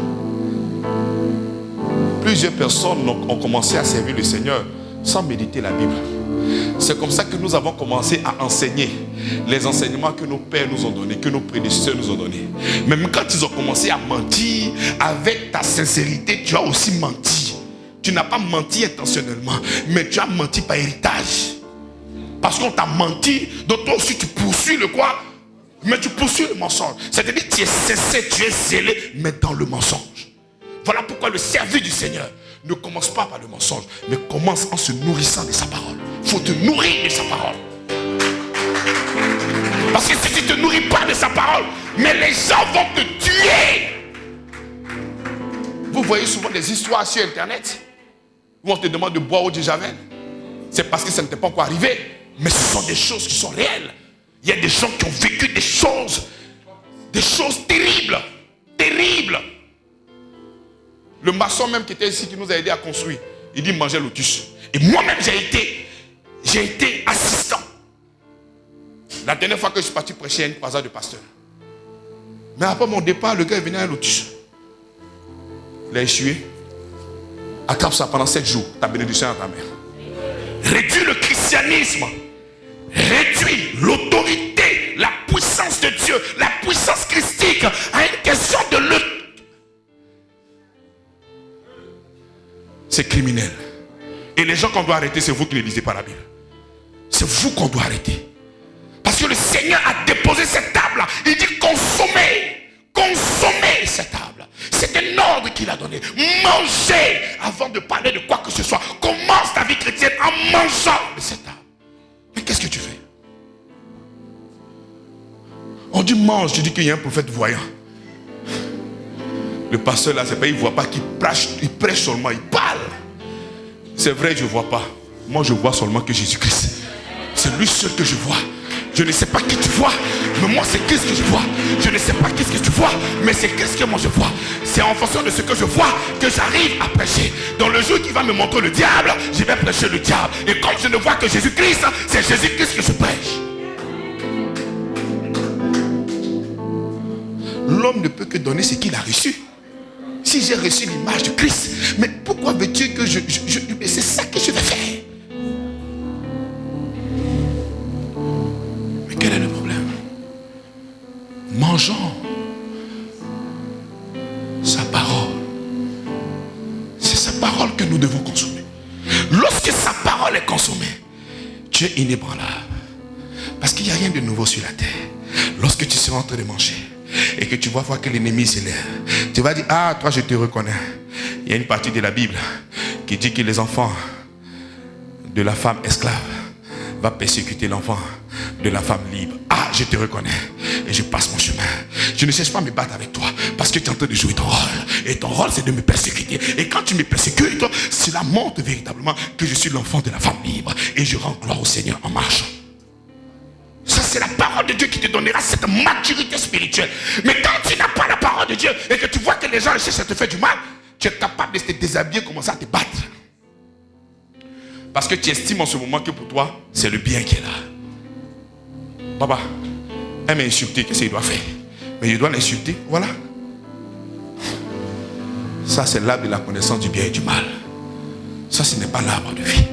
Plusieurs personnes ont commencé à servir le Seigneur sans méditer la Bible. C'est comme ça que nous avons commencé à enseigner les enseignements que nos pères nous ont donnés, que nos prédécesseurs nous ont donnés. Même quand ils ont commencé à mentir, avec ta sincérité, tu as aussi menti. Tu n'as pas menti intentionnellement, mais tu as menti par héritage. Parce qu'on t'a menti, donc toi aussi tu poursuis le quoi? Mais tu poursuis le mensonge. C'est-à-dire que tu es sincère, tu es zélé, mais dans le mensonge. Voilà pourquoi le service du Seigneur ne commence pas par le mensonge, mais commence en se nourrissant de sa parole. Il faut te nourrir de sa parole. Parce que si tu ne te nourris pas de sa parole, mais les gens vont te tuer. Vous voyez souvent des histoires sur Internet où on te demande de boire au de Javel. C'est parce que ça ne t'est pas encore arrivé. Mais ce sont des choses qui sont réelles. Il y a des gens qui ont vécu des choses terribles. Terribles. Le maçon même qui était ici, qui nous a aidé à construire, il dit manger lotus. Et moi-même j'ai été assistant. La dernière fois que je suis parti prêcher à une croisade de pasteurs. Mais après mon départ, le gars est venu à un lotus. Il a échoué. Attrape ça pendant 7 jours, ta bénédiction à ta mère. Réduis le christianisme. Réduis l'autorité, la puissance de Dieu, la puissance christique à une question de lutte. C'est criminel. Et les gens qu'on doit arrêter, c'est vous qui ne lisez pas la Bible. C'est vous qu'on doit arrêter. Parce que le Seigneur a déposé cette table-là. Il dit consommez. Consommez cette table. C'est un ordre qu'il a donné. Mangez avant de parler de quoi que ce soit. Commence ta vie chrétienne en mangeant de cette table. Mais qu'est-ce que tu fais? On dit mange, tu dis qu'il y a un prophète voyant. Le pasteur là, c'est pas, il ne voit pas qu'il prêche seulement, il parle. C'est vrai, je ne vois pas. Moi, je vois seulement que Jésus-Christ. C'est lui seul que je vois. Je ne sais pas qui tu vois, mais moi c'est qu'est-ce que je vois. Je ne sais pas qu'est-ce que tu vois, mais c'est qu'est-ce que moi je vois. C'est en fonction de ce que je vois que j'arrive à prêcher. Dans le jour qui va me montrer le diable, je vais prêcher le diable. Et comme je ne vois que Jésus-Christ, c'est Jésus-Christ que je prêche. L'homme ne peut que donner ce qu'il a reçu. Si j'ai reçu l'image de Christ, mais pourquoi veux-tu que mais c'est ça que je vais faire. Mais quel est le problème? Mangeons sa parole. C'est sa parole que nous devons consommer. Lorsque sa parole est consommée, tu es inébranlable. Parce qu'il n'y a rien de nouveau sur la terre. Lorsque tu seras en train de manger et que tu vas voir que l'ennemi s'élève, tu vas dire, ah, toi je te reconnais. Il y a une partie de la Bible qui dit que les enfants de la femme esclave va persécuter l'enfant de la femme libre. Ah, je te reconnais et je passe mon chemin. Je ne cherche pas à me battre avec toi parce Parce que tu es en train de jouer ton rôle. Et ton rôle, c'est de me persécuter. Et quand tu me persécutes, cela montre véritablement que je suis l'enfant de la femme libre. Et je rends gloire au Seigneur en marchant. Ça, c'est la parole de Dieu qui te donnera cette maturité spirituelle. Mais quand tu n'as pas la parole de Dieu et que tu vois que les gens cherchent à te faire du mal, tu es capable de te déshabiller, commencer à te battre. Parce que tu estimes en ce moment que pour toi, c'est le bien qui est là. Papa, elle m'a insulté, qu'est-ce qu'il doit faire? Mais il doit l'insulter, voilà. Ça, c'est l'arbre de la connaissance du bien et du mal. Ça, ce n'est pas l'arbre de vie.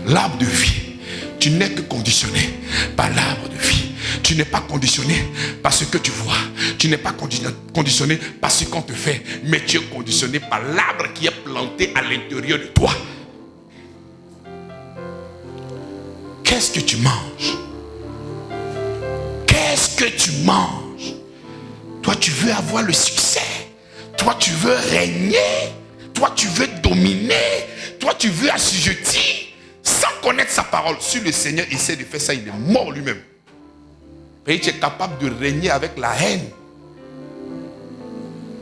L'arbre de vie, tu n'es que conditionné par l'arbre de vie. Tu n'es pas conditionné par ce que tu vois. Tu n'es pas conditionné par ce qu'on te fait. Mais tu es conditionné par l'arbre qui est planté à l'intérieur de toi. Qu'est-ce que tu manges? Qu'est-ce que tu manges? Toi, tu veux avoir le succès. Toi, tu veux régner. Toi, tu veux dominer. Toi, tu veux assujettir. Sans connaître sa parole. Si le Seigneur essaie de faire ça, il est mort lui-même. Et tu es capable de régner avec la haine.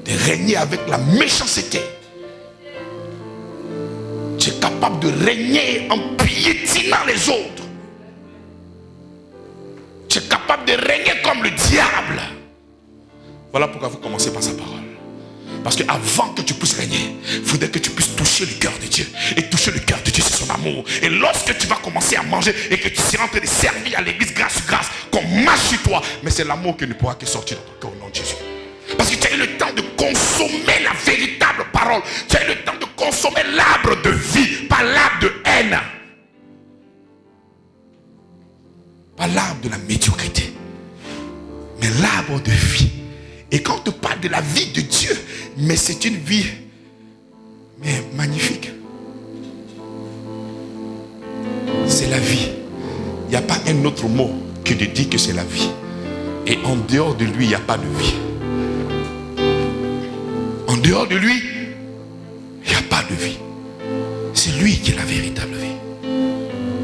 De régner avec la méchanceté. Tu es capable de régner en piétinant les autres. Tu es capable de régner comme le diable. Voilà pourquoi vous commencez par sa parole. Parce qu'avant que tu puisses régner, il faudrait que tu puisses toucher le cœur de Dieu. Et toucher le cœur de Dieu, c'est son amour. Et lorsque tu vas commencer à manger et que tu seras en train de servir à l'église grâce sur grâce, qu'on marche sur toi, mais c'est l'amour qui ne pourra que sortir de ton cœur au nom de Jésus. Parce que tu as eu le temps de consommer la véritable parole. Tu as eu le temps de consommer l'arbre de vie, pas l'arbre de haine. Pas l'arbre de la médiocrité, mais l'arbre de vie. Et quand on te parle de la vie de Dieu, mais c'est une vie mais magnifique. C'est la vie. Il n'y a pas un autre mot que de dire que c'est la vie. Et en dehors de lui, il n'y a pas de vie. En dehors de lui, il n'y a pas de vie. C'est lui qui est la véritable vie.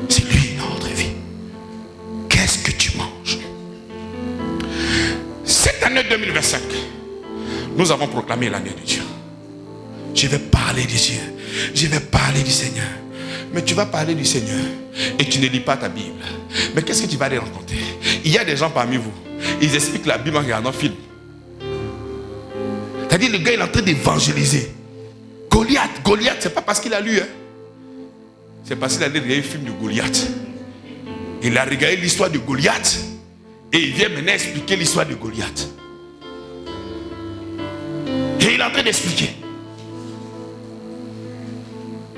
C'est lui notre vie. Qu'est-ce que tu manges? Cette année 2025, nous avons proclamé l'année de Dieu. Je vais parler de Dieu. Je vais parler du Seigneur. Mais tu vas parler du Seigneur et tu ne lis pas ta Bible. Mais qu'est-ce que tu vas aller rencontrer? Il y a des gens parmi vous, ils expliquent la Bible en regardant un film. C'est-à-dire le gars il est en train d'évangéliser. Goliath, c'est pas parce qu'il a lu. C'est parce qu'il a regardé le film de Goliath. Il a regardé l'histoire de Goliath. Et il vient maintenant expliquer l'histoire de Goliath. Et il est en train d'expliquer.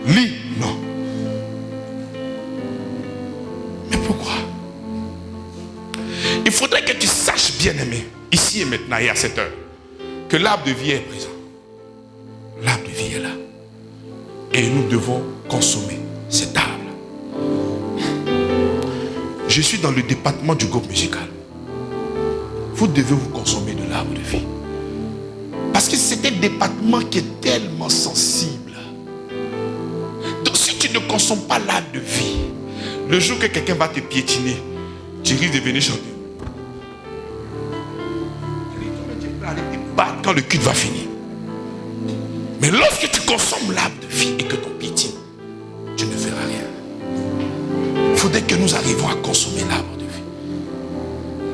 Lis, non. Mais pourquoi? Il faudrait que tu saches, bien-aimé, ici et maintenant et à cette heure, que l'arbre de vie est présent. L'arbre de vie est là. Et nous devons consommer cet arbre. Je suis dans le département du groupe musical. Vous devez vous consommer de l'arbre de vie. Parce que c'est un département qui est tellement sensible. Donc si tu ne consommes pas l'arbre de vie, le jour que quelqu'un va te piétiner, tu risques de venir chanter. Tu vas aller te battre quand le culte va finir. Mais lorsque tu consommes l'arbre de vie et que ton piétine, tu ne feras rien. Il faudrait que nous arrivions à consommer l'arbre de vie.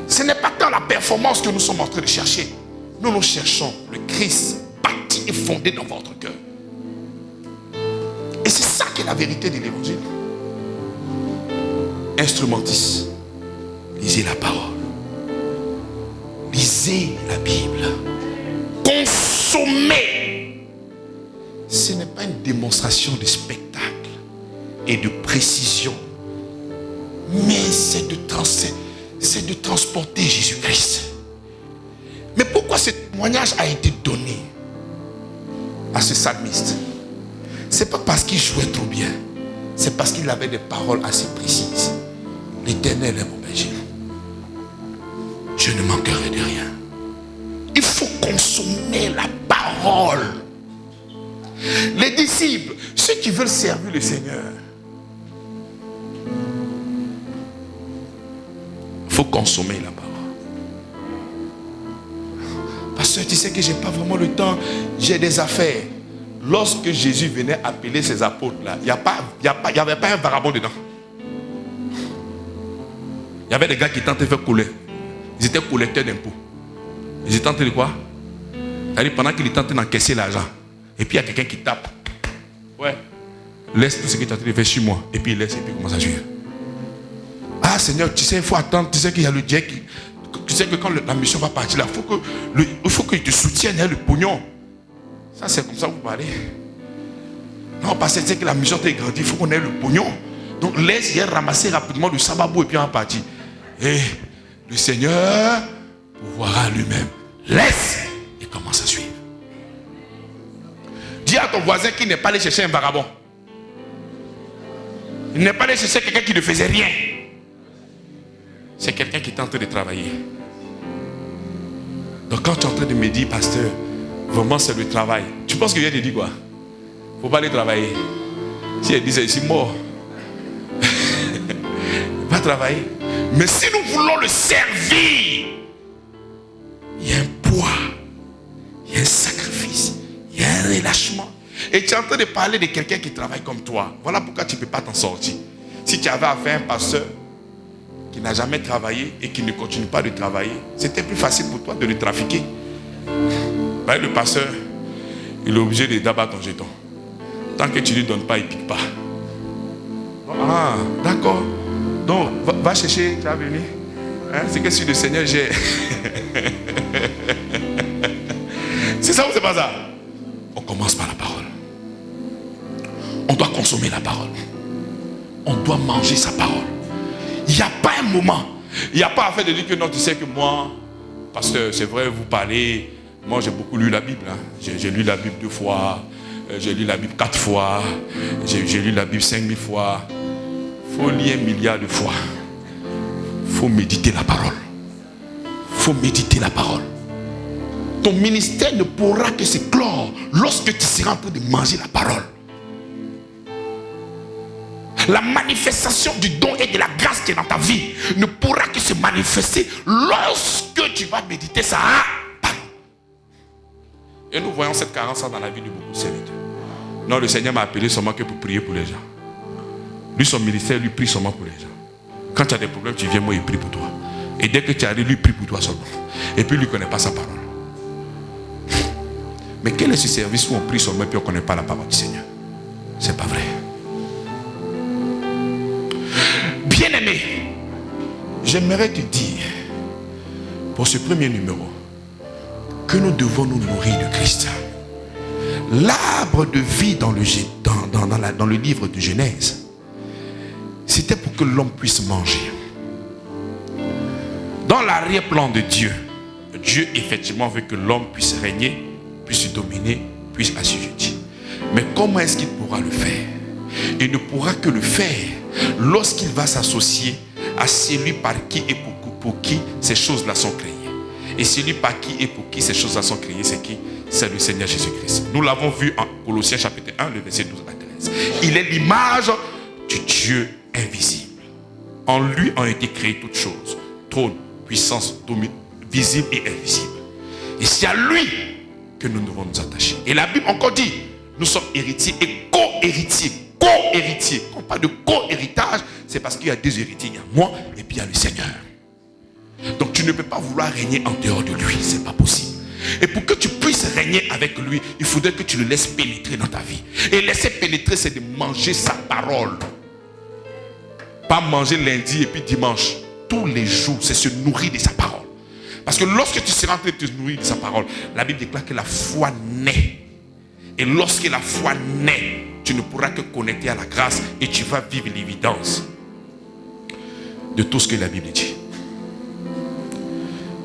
Ce n'est pas tant la performance que nous sommes en train de chercher. Nous cherchons le Christ bâti et fondé dans votre cœur. Et c'est ça qui est la vérité de l'évangile. Instrumentiste, lisez la parole. Lisez la Bible. Consommez. Ce n'est pas une démonstration de spectacle et de précision, mais c'est de transporter Jésus-Christ. Mais pourquoi ce témoignage a été donné à ce psalmiste? C'est pas parce qu'il jouait trop bien, c'est parce qu'il avait des paroles assez précises. L'Éternel est mon berger. Je ne manquerai de rien. Il faut consommer la parole. Les disciples, ceux qui veulent servir le Seigneur, il faut consommer la parole. Parce pasteur, tu sais que j'ai pas vraiment le temps, j'ai des affaires. Lorsque Jésus venait appeler ses apôtres là, il n'y avait pas un vagabond dedans. Il y avait des gars qui tentaient de faire couler. Ils étaient collecteurs d'impôts. Ils étaient en train de quoi? C'est-à-dire pendant qu'ils étaient en train d'encaisser l'argent. Et puis il y a quelqu'un qui tape. Ouais. Laisse tout ce que tu es en train de faire sur moi. Et puis il laisse et puis il commence à jouir. Ah Seigneur, tu sais, il faut attendre. Tu sais qu'il y a le Dieu qui... Tu sais que quand la mission va partir là, il faut qu'il te soutienne, hein, le pognon. Ça c'est comme ça que vous parlez. Non, parce que tu sais que la mission t'est grandie, il faut qu'on ait le pognon. Donc laisse hier ramasser rapidement le sababou et puis on va partir. Et le Seigneur pourvoira lui-même. Laisse et commence à suivre. Dis à ton voisin qu'il n'est pas allé chercher un vagabond. Il n'est pas allé chercher quelqu'un qui ne faisait rien. C'est quelqu'un qui est en train de travailler. Donc quand tu es en train de me dire, pasteur, vraiment c'est le travail. Tu penses que je viens de dire quoi? Il ne faut pas aller travailler. Si elle disait, je suis mort. Va travailler. Mais si nous voulons le servir, il y a un poids, il y a un sacrifice, il y a un relâchement. Et tu es en train de parler de quelqu'un qui travaille comme toi. Voilà pourquoi tu ne peux pas t'en sortir. Si tu avais affaire à un pasteur qui n'a jamais travaillé et qui ne continue pas de travailler, c'était plus facile pour toi de le trafiquer. Ben, le pasteur, il est obligé d'abattre ton jeton. Tant que tu ne lui donnes pas, il ne pique pas. Ah, d'accord. Donc, va chercher, tu as venu. Hein? C'est que sur le Seigneur, j'ai... C'est ça ou c'est pas ça? On commence par la parole. On doit consommer la parole. On doit manger sa parole. Il n'y a pas un moment. Il n'y a pas à faire de dire que non, tu sais que moi, pasteur, c'est vrai, vous parlez. Moi, j'ai beaucoup lu la Bible. Hein. J'ai lu la Bible 2 fois. J'ai lu la Bible 4 fois. J'ai lu la Bible 5000 fois. Il faut lire 1 milliard de fois. Il faut méditer la parole. Il faut méditer la parole. Ton ministère ne pourra que s'éclore lorsque tu seras en train de manger la parole. La manifestation du don et de la grâce qui est dans ta vie ne pourra que se manifester lorsque tu vas méditer ça. Et nous voyons cette carence dans la vie de beaucoup de serviteurs. Non, le Seigneur m'a appelé seulement que pour prier pour les gens. Lui, son ministère, lui prie seulement pour les gens. Quand tu as des problèmes, tu viens, moi, il prie pour toi. Et dès que tu arrives, lui prie pour toi seulement. Et puis, lui ne connaît pas sa parole. Mais quel est ce service où on prie seulement et puis on ne connaît pas la parole du Seigneur? C'est pas vrai. Bien-aimé, j'aimerais te dire, pour ce premier numéro, que nous devons nous nourrir de Christ. L'arbre de vie dans le livre de Genèse, c'était pour que l'homme puisse manger. Dans l'arrière-plan de Dieu, Dieu effectivement veut que l'homme puisse régner, puisse dominer, puisse assujettir. Mais comment est-ce qu'il pourra le faire? Il ne pourra que le faire lorsqu'il va s'associer à celui par qui et pour qui ces choses-là sont créées. Et celui par qui et pour qui ces choses-là sont créées, c'est qui? C'est le Seigneur Jésus-Christ. Nous l'avons vu en Colossiens chapitre 1, le verset 12 à 13. Il est l'image du Dieu invisible. En lui ont été créées toutes choses. Trône, puissance, visible et invisible. Et c'est à lui que nous devons nous attacher. Et la Bible encore dit, nous sommes héritiers et co-héritiers. Co-héritiers. Quand on parle de co-héritage, c'est parce qu'il y a deux héritiers. Il y a moi et puis il y a le Seigneur. Donc tu ne peux pas vouloir régner en dehors de lui. C'est pas possible. Et pour que tu puisses régner avec lui, il faudrait que tu le laisses pénétrer dans ta vie. Et laisser pénétrer, c'est de manger sa parole. Pas manger lundi et puis dimanche. Tous les jours, c'est se nourrir de sa parole. Parce que lorsque tu seras en train de te nourrir de sa parole, la Bible déclare que la foi naît. Et lorsque la foi naît, tu ne pourras que connecter à la grâce et tu vas vivre l'évidence de tout ce que la Bible dit.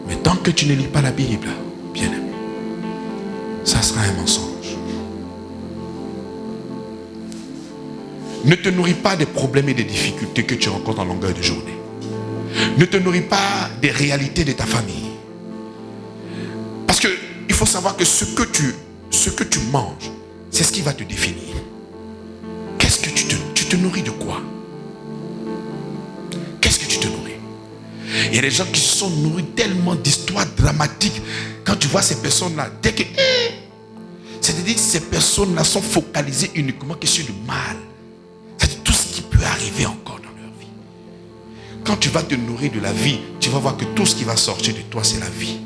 Mais tant que tu ne lis pas la Bible, bien aimé, ça sera un mensonge. Ne te nourris pas des problèmes et des difficultés que tu rencontres en longueur de journée. Ne te nourris pas des réalités de ta famille. Parce qu'il faut savoir que ce que tu manges, c'est ce qui va te définir. Qu'est-ce que tu te nourris de quoi? Qu'est-ce que tu te nourris? Il y a des gens qui se sont nourris tellement d'histoires dramatiques. Quand tu vois ces personnes-là, dès que... C'est-à-dire que ces personnes-là sont focalisées uniquement que sur le mal. C'est-à-dire tout ce qui peut arriver encore dans leur vie. Quand tu vas te nourrir de la vie, tu vas voir que tout ce qui va sortir de toi, c'est la vie.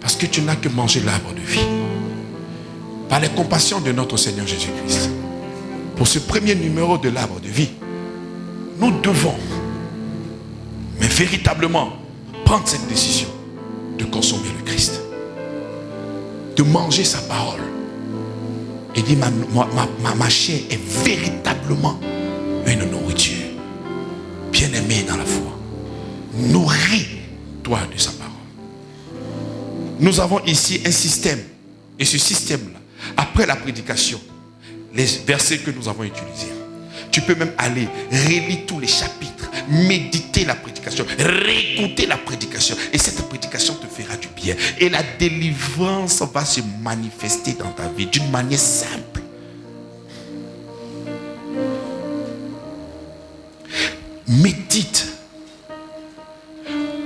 Parce que tu n'as que mangé l'arbre de vie. Par les compassions de notre Seigneur Jésus-Christ. Pour ce premier numéro de l'arbre de vie, nous devons, mais véritablement, prendre cette décision de consommer le Christ. De manger sa parole. Et dire, ma chair est véritablement une nourriture. Bien-aimée dans la foi. Nourris-toi de sa parole. Nous avons ici un système. Et ce système-là, après la prédication, les versets que nous avons utilisés, tu peux même aller relire tous les chapitres, méditer la prédication, réécouter la prédication. Et cette prédication te fera du bien. Et la délivrance va se manifester dans ta vie d'une manière simple. Médite.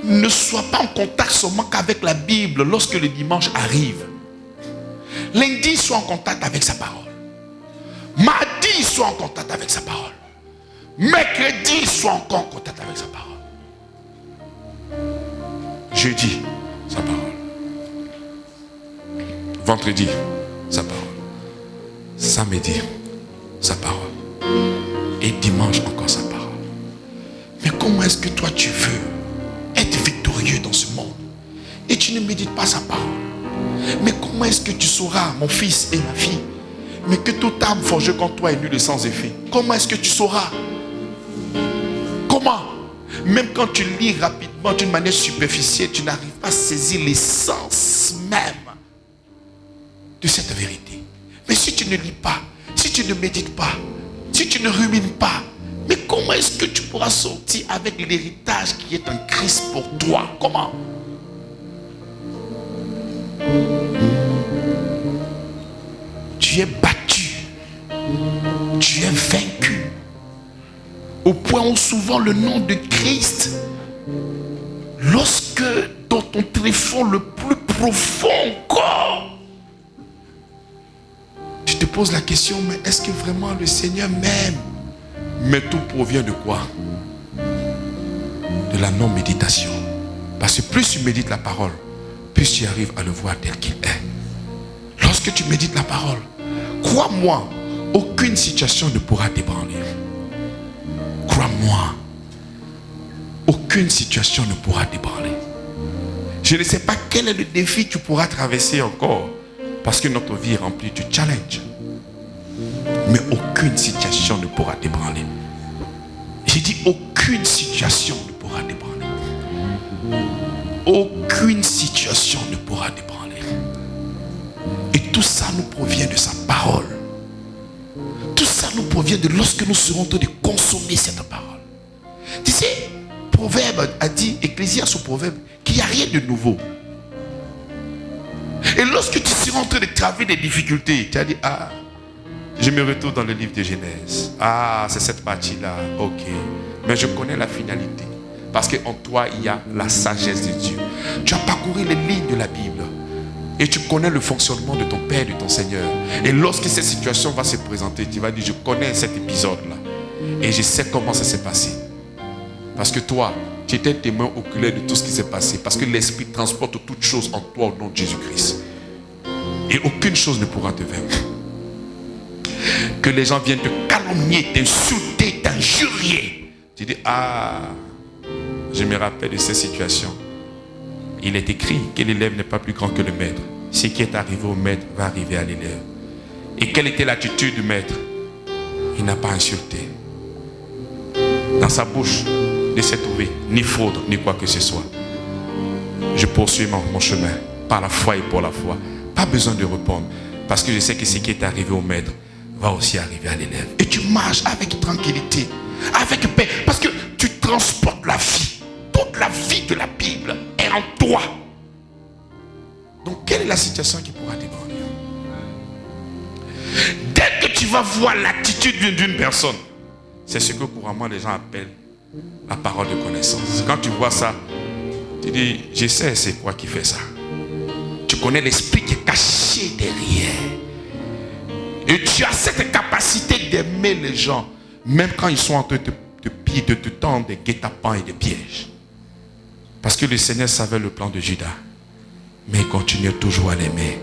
Ne sois pas en contact seulement qu'avec la Bible lorsque le dimanche arrive. Lundi, sois en contact avec sa parole. Mardi, sois en contact avec sa parole. Mercredi, sois encore en contact avec sa parole. Jeudi, sa parole. Vendredi, sa parole. Samedi, sa parole. Et dimanche, encore sa parole. Mais comment est-ce que toi tu veux être victorieux dans ce monde et tu ne médites pas sa parole? Mais comment est-ce que tu sauras, mon fils et ma fille, mais que toute âme forgée contre toi est nulle et sans effet? Comment est-ce que tu sauras? Comment? Même quand tu lis rapidement d'une manière superficielle, tu n'arrives pas à saisir l'essence même de cette vérité. Mais si tu ne lis pas, si tu ne médites pas, si tu ne rumines pas, mais comment est-ce que tu pourras sortir avec l'héritage qui est en Christ pour toi? Comment? Tu es battu, tu es vaincu, au point où souvent le nom de Christ, lorsque dans ton tréfonds le plus profond encore, tu te poses la question, mais est-ce que vraiment le Seigneur m'aime? Mais tout provient de quoi? De la non-méditation. Parce que plus tu médites la parole, plus tu arrives à le voir tel qu'il est. Lorsque tu médites la parole, crois-moi, aucune situation ne pourra t'ébranler. Crois-moi, aucune situation ne pourra t'ébranler. Je ne sais pas quel est le défi que tu pourras traverser encore, parce que notre vie est remplie de challenges. Mais aucune situation ne pourra t'ébranler. J'ai dit aucune situation ne pourra t'ébranler. Aucune situation ne pourra t'ébranler. Et tout ça nous provient de sa parole. Tout ça nous provient de lorsque nous serons en train de consommer cette parole. Tu sais, Proverbe a dit, Ecclésiaste au Proverbe, qu'il n'y a rien de nouveau. Et lorsque tu seras en train de traverser des difficultés, tu as dit, ah, je me retourne dans le livre de Genèse. Ah, c'est cette partie-là. Ok. Mais je connais la finalité. Parce qu'en toi, il y a la sagesse de Dieu. Tu as parcouru les lignes de la Bible. Et tu connais le fonctionnement de ton Père, de ton Seigneur. Et lorsque cette situation va se présenter, tu vas dire, je connais cet épisode-là. Et je sais comment ça s'est passé. Parce que toi, tu étais témoin oculaire de tout ce qui s'est passé. Parce que l'Esprit transporte toutes choses en toi au nom de Jésus-Christ. Et aucune chose ne pourra te vaincre. Que les gens viennent te calomnier, t'insulter, t'injurier. Tu dis, ah, je me rappelle de cette situation. Il est écrit que l'élève n'est pas plus grand que le maître. Ce qui est arrivé au maître va arriver à l'élève. Et quelle était l'attitude du maître? Il n'a pas insulté. Dans sa bouche ne s'est trouvé ni fraude, ni quoi que ce soit. Je poursuis mon chemin par la foi et pour la foi. Pas besoin de répondre. Parce que je sais que ce qui est arrivé au maître va aussi arriver à l'élève. Et tu marches avec tranquillité, avec paix. Parce que tu transportes la vie. Toute la vie de la Bible est en toi. Donc quelle est la situation qui pourra t'ébranler? Dès que tu vas voir l'attitude d'une personne, c'est ce que couramment les gens appellent La parole de connaissance. Quand tu vois ça, tu dis, je sais c'est quoi qui fait ça. Tu connais l'esprit qui est caché derrière. Et tu as cette capacité d'aimer les gens, même quand ils sont en train de te tendre des guet-apens et des pièges. Parce que le Seigneur savait le plan de Judas. Mais il continuait toujours à l'aimer.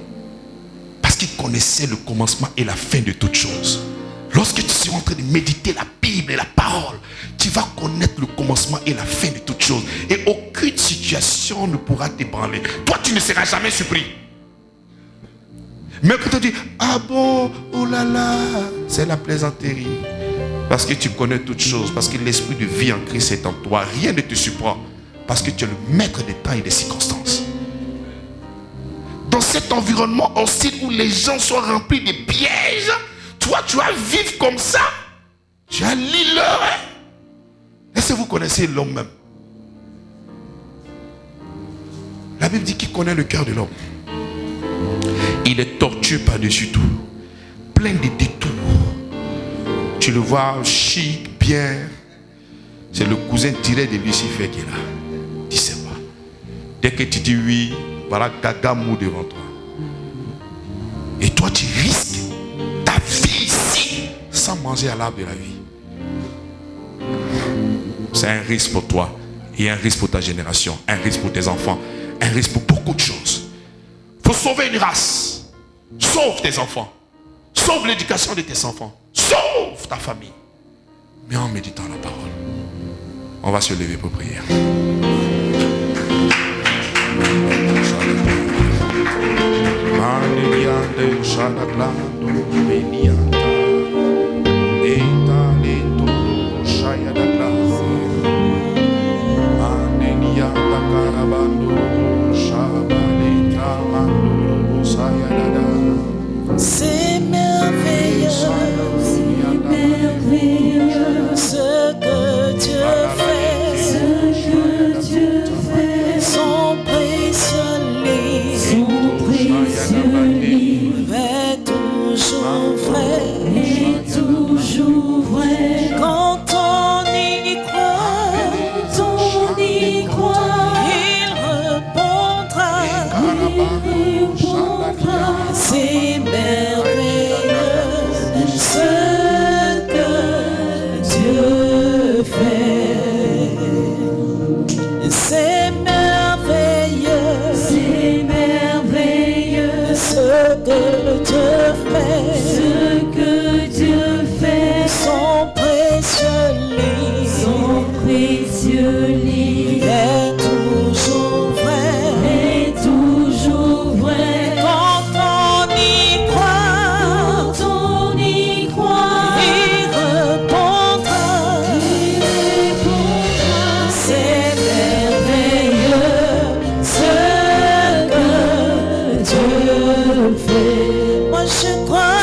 Parce qu'il connaissait le commencement et la fin de toutes choses. Lorsque tu seras en train de méditer la Bible et la parole, tu vas connaître le commencement et la fin de toutes choses. Et aucune situation ne pourra t'ébranler. Toi, tu ne seras jamais surpris. Mais quand tu dis, ah bon, oh là là, c'est la plaisanterie. Parce que tu connais toutes choses. Parce que l'esprit de vie en Christ est en toi. Rien ne te surprend. Parce que tu es le maître des temps et des circonstances. Dans cet environnement hostile où les gens sont remplis de pièges, toi tu vas vivre comme ça. Tu as l'îleur. Est-ce que vous connaissez l'homme même? La Bible dit qu'il connaît le cœur de l'homme. Il est tortueux par-dessus tout. Plein de détours. Tu le vois chic, bien. C'est le cousin tiré de Lucifer qui est là. Tu sais pas. Dès que tu dis oui, voilà gaga mou devant toi. Et toi tu risques ta vie ici sans manger à l'arbre de la vie. C'est un risque pour toi et un risque pour ta génération, un risque pour tes enfants, un risque pour beaucoup de choses. Il faut sauver une race. Sauve tes enfants. Sauve l'éducation de tes enfants. Sauve ta famille. Mais en méditant la parole. On va se lever pour prier. C'est merveilleux, ce que Dieu fait, son précieux livre est toujours vrai, quand on y croit, il répondra. C'est merveilleux ce que Dieu fait. C'est merveilleux ce que Dieu fait. Son précieux livre est toujours vrai. Quand on y croit, il répondra. C'est merveilleux ce que Dieu fait. Moi je crois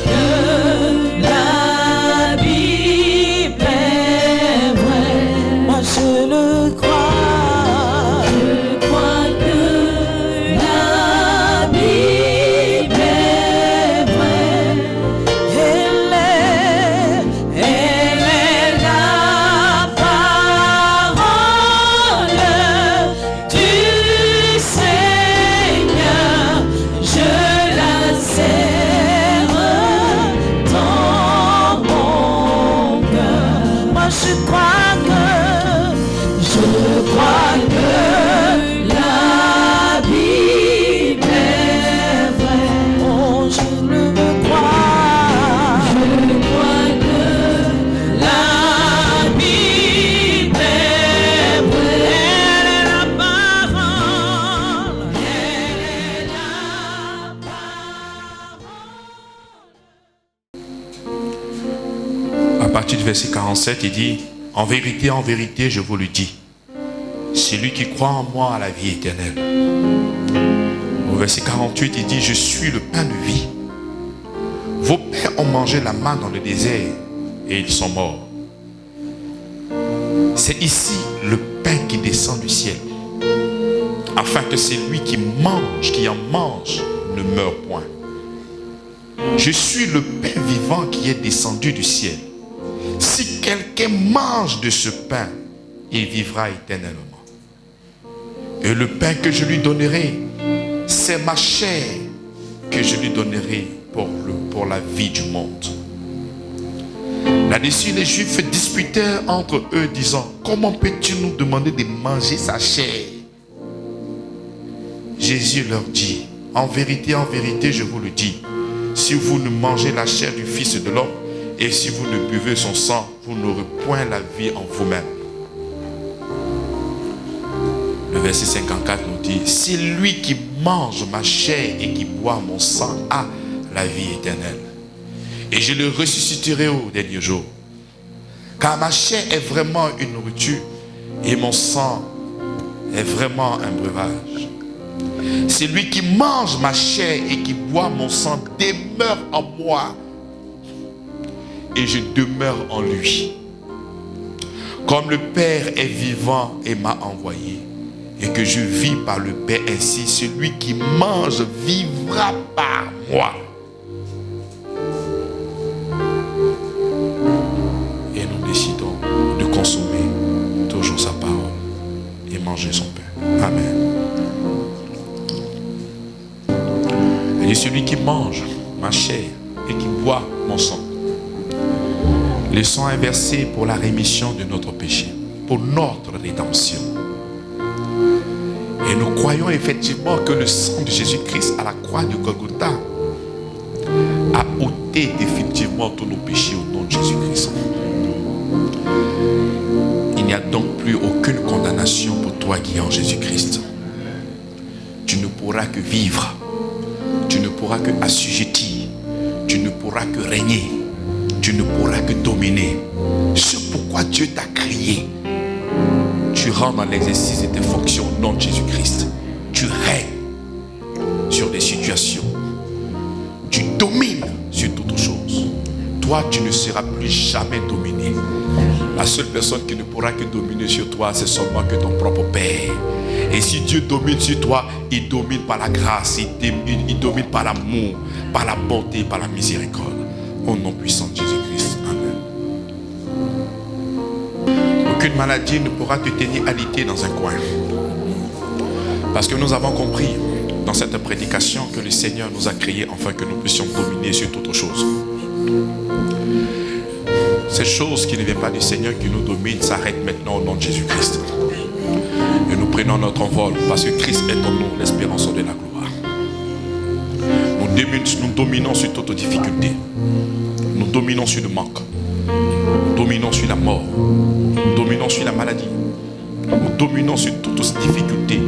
que la Bible est vraie. Moi je le crois. Verset 47, il dit, en vérité, je vous le dis, celui qui croit en moi a la vie éternelle. Au verset 48, il dit, je suis le pain de vie. Vos pères ont mangé la manne dans le désert et ils sont morts. C'est ici le pain qui descend du ciel, afin que celui qui en mange, ne meure point. Je suis le pain vivant qui est descendu du ciel. quelqu'un mange de ce pain, il vivra éternellement. Et le pain que je lui donnerai, c'est ma chair que je lui donnerai pour la vie du monde. Là-dessus, les Juifs disputaient entre eux, disant, comment peux-tu nous demander de manger sa chair? Jésus leur dit, en vérité, je vous le dis, si vous ne mangez la chair du Fils de l'homme, et si vous ne buvez son sang, vous n'aurez point la vie en vous-même. Le verset 54 nous dit, c'est lui qui mange ma chair et qui boit mon sang a la vie éternelle. Et je le ressusciterai au dernier jour. Car ma chair est vraiment une nourriture et mon sang est vraiment un breuvage. C'est lui qui mange ma chair et qui boit mon sang demeure en moi et je demeure en lui. Comme le Père est vivant et m'a envoyé et que je vis par le Père, ainsi celui qui mange vivra par moi. Et nous décidons de consommer toujours sa parole et manger son pain. Amen. Et celui qui mange ma chair et qui boit mon sang. Le sang est versé pour la rémission de notre péché, pour notre rédemption. Et nous croyons effectivement que le sang de Jésus-Christ à la croix de Golgotha a ôté définitivement tous nos péchés au nom de Jésus-Christ. Il n'y a donc plus aucune condamnation pour toi qui es en Jésus-Christ. Tu ne pourras que vivre. Tu ne pourras que assujettir. Tu ne pourras que régner. Tu ne pourras que dominer. C'est pourquoi Dieu t'a créé. Tu rentres dans l'exercice de tes fonctions au nom de Jésus-Christ. Tu règnes sur des situations. Tu domines sur toutes choses. Toi, tu ne seras plus jamais dominé. La seule personne qui ne pourra que dominer sur toi, c'est seulement que ton propre Père. Et si Dieu domine sur toi, il domine par la grâce, il domine par l'amour, par la bonté, par la miséricorde. Au nom puissant de Jésus-Christ. Amen. Aucune maladie ne pourra te tenir alité dans un coin. Parce que nous avons compris dans cette prédication que le Seigneur nous a créés afin que nous puissions dominer sur toute chose. Ces choses qui ne viennent pas du Seigneur qui nous dominent s'arrêtent maintenant au nom de Jésus-Christ. Et nous prenons notre envol parce que Christ est en nous l'espérance de la gloire. Nous dominons sur toute difficulté. Nous dominons sur le manque. Nous dominons sur la mort. Nous dominons sur la maladie. Nous dominons sur toutes ces difficultés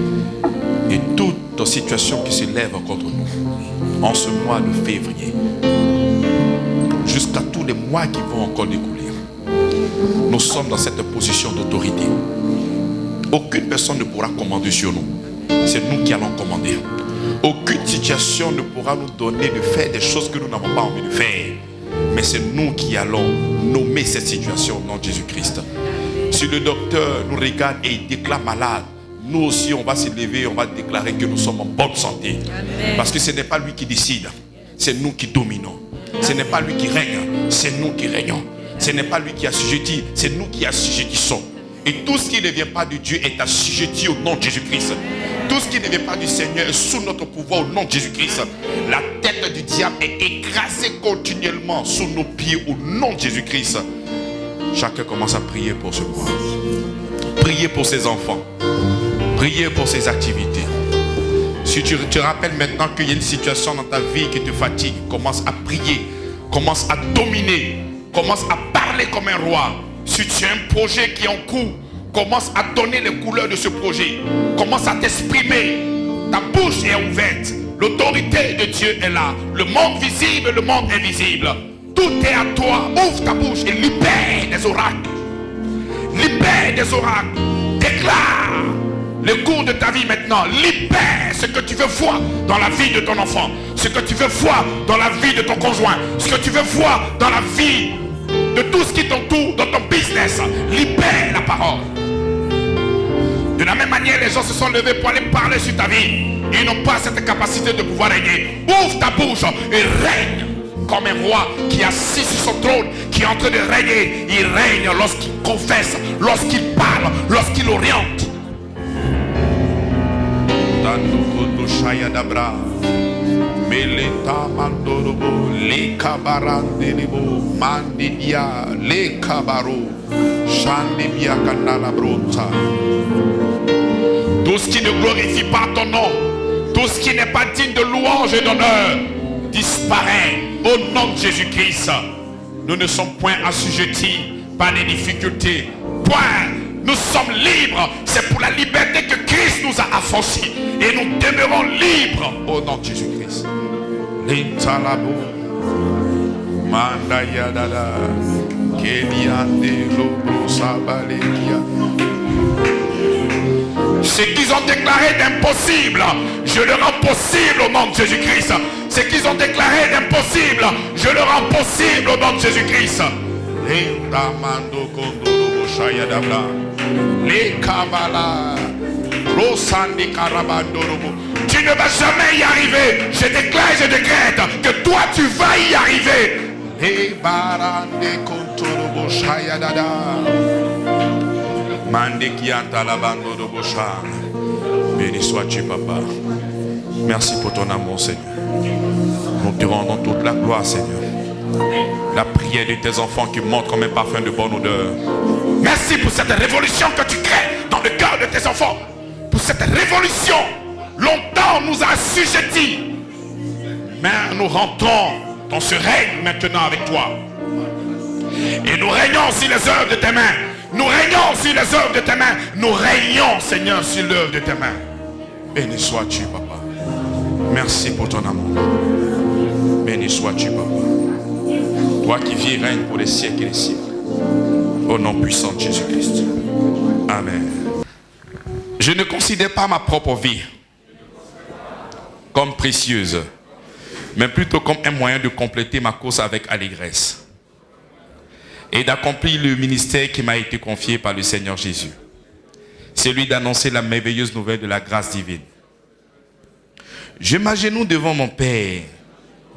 et toute situation qui se lève contre nous. En ce mois de février, jusqu'à tous les mois qui vont encore découler, nous sommes dans cette position d'autorité. Aucune personne ne pourra commander sur nous. C'est nous qui allons commander. Aucune situation ne pourra nous donner de faire des choses que nous n'avons pas envie de faire. Mais c'est nous qui allons nommer cette situation au nom de Jésus-Christ. Si le docteur nous regarde et il déclare malade, nous aussi on va se lever, on va déclarer que nous sommes en bonne santé. Amen. Parce que ce n'est pas lui qui décide, c'est nous qui dominons. Ce n'est pas lui qui règne, c'est nous qui régnons. Ce n'est pas lui qui assujettit, c'est nous qui assujettissons. Et tout ce qui ne vient pas de Dieu est assujetti au nom de Jésus-Christ. Tout ce qui ne vient pas du Seigneur est sous notre pouvoir au nom de Jésus-Christ. La tête du diable est écrasée continuellement sous nos pieds au nom de Jésus-Christ. Chacun commence à prier pour ce mois. Prier pour ses enfants. Prier pour ses activités. Si tu te rappelles maintenant qu'il y a une situation dans ta vie qui te fatigue, commence à prier. Commence à dominer. Commence à parler comme un roi. Si tu as un projet qui est en cours, commence à donner les couleurs de ce projet. Commence à t'exprimer. Ta bouche est ouverte. L'autorité de Dieu est là. Le monde visible, le monde invisible. Tout est à toi. Ouvre ta bouche et libère des oracles. Libère des oracles. Déclare le cours de ta vie maintenant. Libère ce que tu veux voir dans la vie de ton enfant. Ce que tu veux voir dans la vie de ton conjoint. Ce que tu veux voir dans la vie de tout ce qui t'entoure, dans ton business. Libère la parole. De la même manière, les gens se sont levés pour aller parler sur ta vie. Ils n'ont pas cette capacité de pouvoir régner. Ouvre ta bouche et règne comme un roi qui est assis sur son trône, qui est en train de régner. Il règne lorsqu'il confesse, lorsqu'il parle, lorsqu'il oriente. Meleta mandorobo, le kabarandelebo, mandidia, le kabaro, chandibia kanala brota. Tout ce qui ne glorifie pas ton nom, tout ce qui n'est pas digne de louange et d'honneur, disparaît au nom de Jésus-Christ. Nous ne sommes point assujettis par les difficultés. Point. Nous sommes libres. C'est pour la liberté que Christ nous a affranchis. Et nous demeurons libres au nom de Jésus-Christ. L'intalabo. Mandayadada. Keliande lobo sabalekia. Ce qu'ils ont déclaré d'impossible, je le rends possible au nom de Jésus-Christ. Ce qu'ils ont déclaré d'impossible, je le rends possible au nom de Jésus-Christ. L'intamando kondoro shaya dabla. Les Kabbalah, Rosandi Karabandorobo. Tu ne vas jamais y arriver. Je déclare et je décrète que toi tu vas y arriver. Les Barande Kontorobo Shayadada. Mandekianta Labandorobo Sha. Béni sois-tu, Papa. Merci pour ton amour, Seigneur. Nous te rendons toute la gloire, Seigneur. La prière de tes enfants qui monte comme un parfum de bonne odeur. Merci pour cette révolution que tu crées dans le cœur de tes enfants. Pour cette révolution, longtemps on nous a assujettis. Mais nous rentrons dans ce règne maintenant avec toi. Et nous régnons sur les œuvres de tes mains. Nous régnons sur les œuvres de tes mains. Nous régnons, Seigneur, sur l'œuvre de tes mains. Béni sois-tu, Papa. Merci pour ton amour. Béni sois-tu, Papa. Toi qui vis et règnes pour les siècles et les siècles. Au nom puissant de Jésus-Christ. Amen. Je ne considère pas ma propre vie comme précieuse, mais plutôt comme un moyen de compléter ma course avec allégresse et d'accomplir le ministère qui m'a été confié par le Seigneur Jésus. Celui d'annoncer la merveilleuse nouvelle de la grâce divine. Je m'agenouille devant mon Père,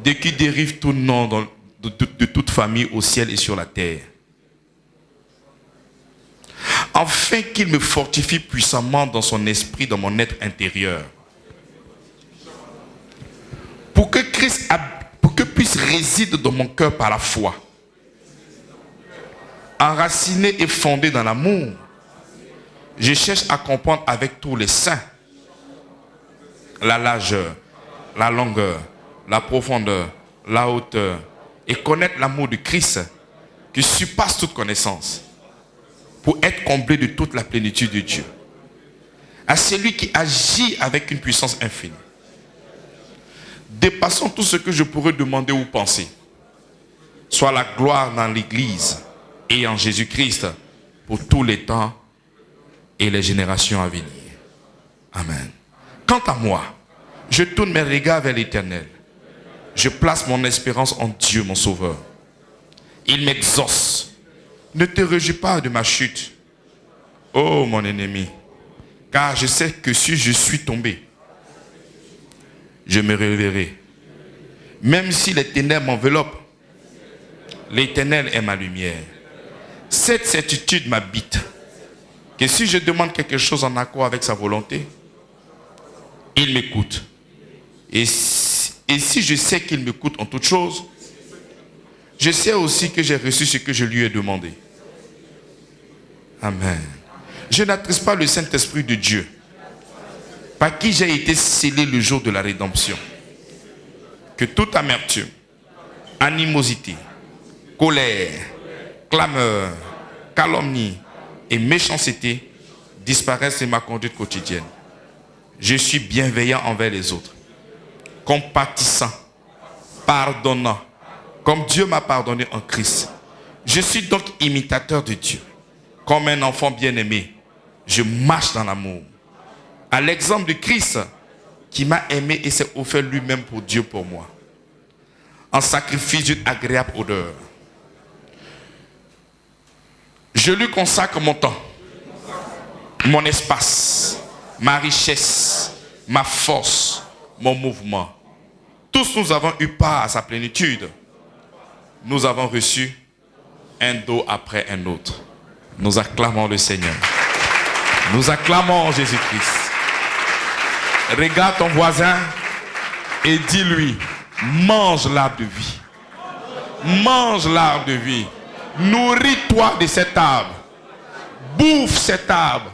de qui dérive tout nom de toute famille au ciel et sur la terre, afin qu'il me fortifie puissamment dans son esprit, dans mon être intérieur, pour que Christ puisse résider dans mon cœur par la foi, enraciné et fondé dans l'amour. Je cherche à comprendre avec tous les saints la largeur, la longueur, la profondeur, la hauteur, et connaître l'amour de Christ qui surpasse toute connaissance, pour être comblé de toute la plénitude de Dieu. À celui qui agit avec une puissance infinie, dépassant tout ce que je pourrais demander ou penser, soit la gloire dans l'Église et en Jésus-Christ pour tous les temps et les générations à venir. Amen. Quant à moi, je tourne mes regards vers l'Éternel. Je place mon espérance en Dieu, mon Sauveur. Il m'exauce. Ne te réjouis pas de ma chute, ô mon ennemi, car je sais que si je suis tombé, je me réveillerai. Même si les ténèbres m'enveloppent, l'Éternel est ma lumière. Cette certitude m'habite, que si je demande quelque chose en accord avec sa volonté, il m'écoute. Et si je sais qu'il m'écoute en toutes choses, je sais aussi que j'ai reçu ce que je lui ai demandé. Amen. Je n'attriste pas le Saint-Esprit de Dieu, par qui j'ai été scellé le jour de la rédemption. Que toute amertume, animosité, colère, clameur, calomnie et méchanceté disparaissent de ma conduite quotidienne. Je suis bienveillant envers les autres, compatissant, pardonnant, comme Dieu m'a pardonné en Christ. Je suis donc imitateur de Dieu. Comme un enfant bien-aimé, je marche dans l'amour. À l'exemple de Christ, qui m'a aimé et s'est offert lui-même pour Dieu pour moi, en sacrifice d'une agréable odeur. Je lui consacre mon temps, mon espace, ma richesse, ma force, mon mouvement. Tous nous avons eu part à sa plénitude. Nous avons reçu un dos après un autre. Nous acclamons le Seigneur. Nous acclamons Jésus-Christ. Regarde ton voisin et dis-lui, mange l'arbre de vie. Mange l'arbre de vie. Nourris-toi de cet arbre. Bouffe cet arbre.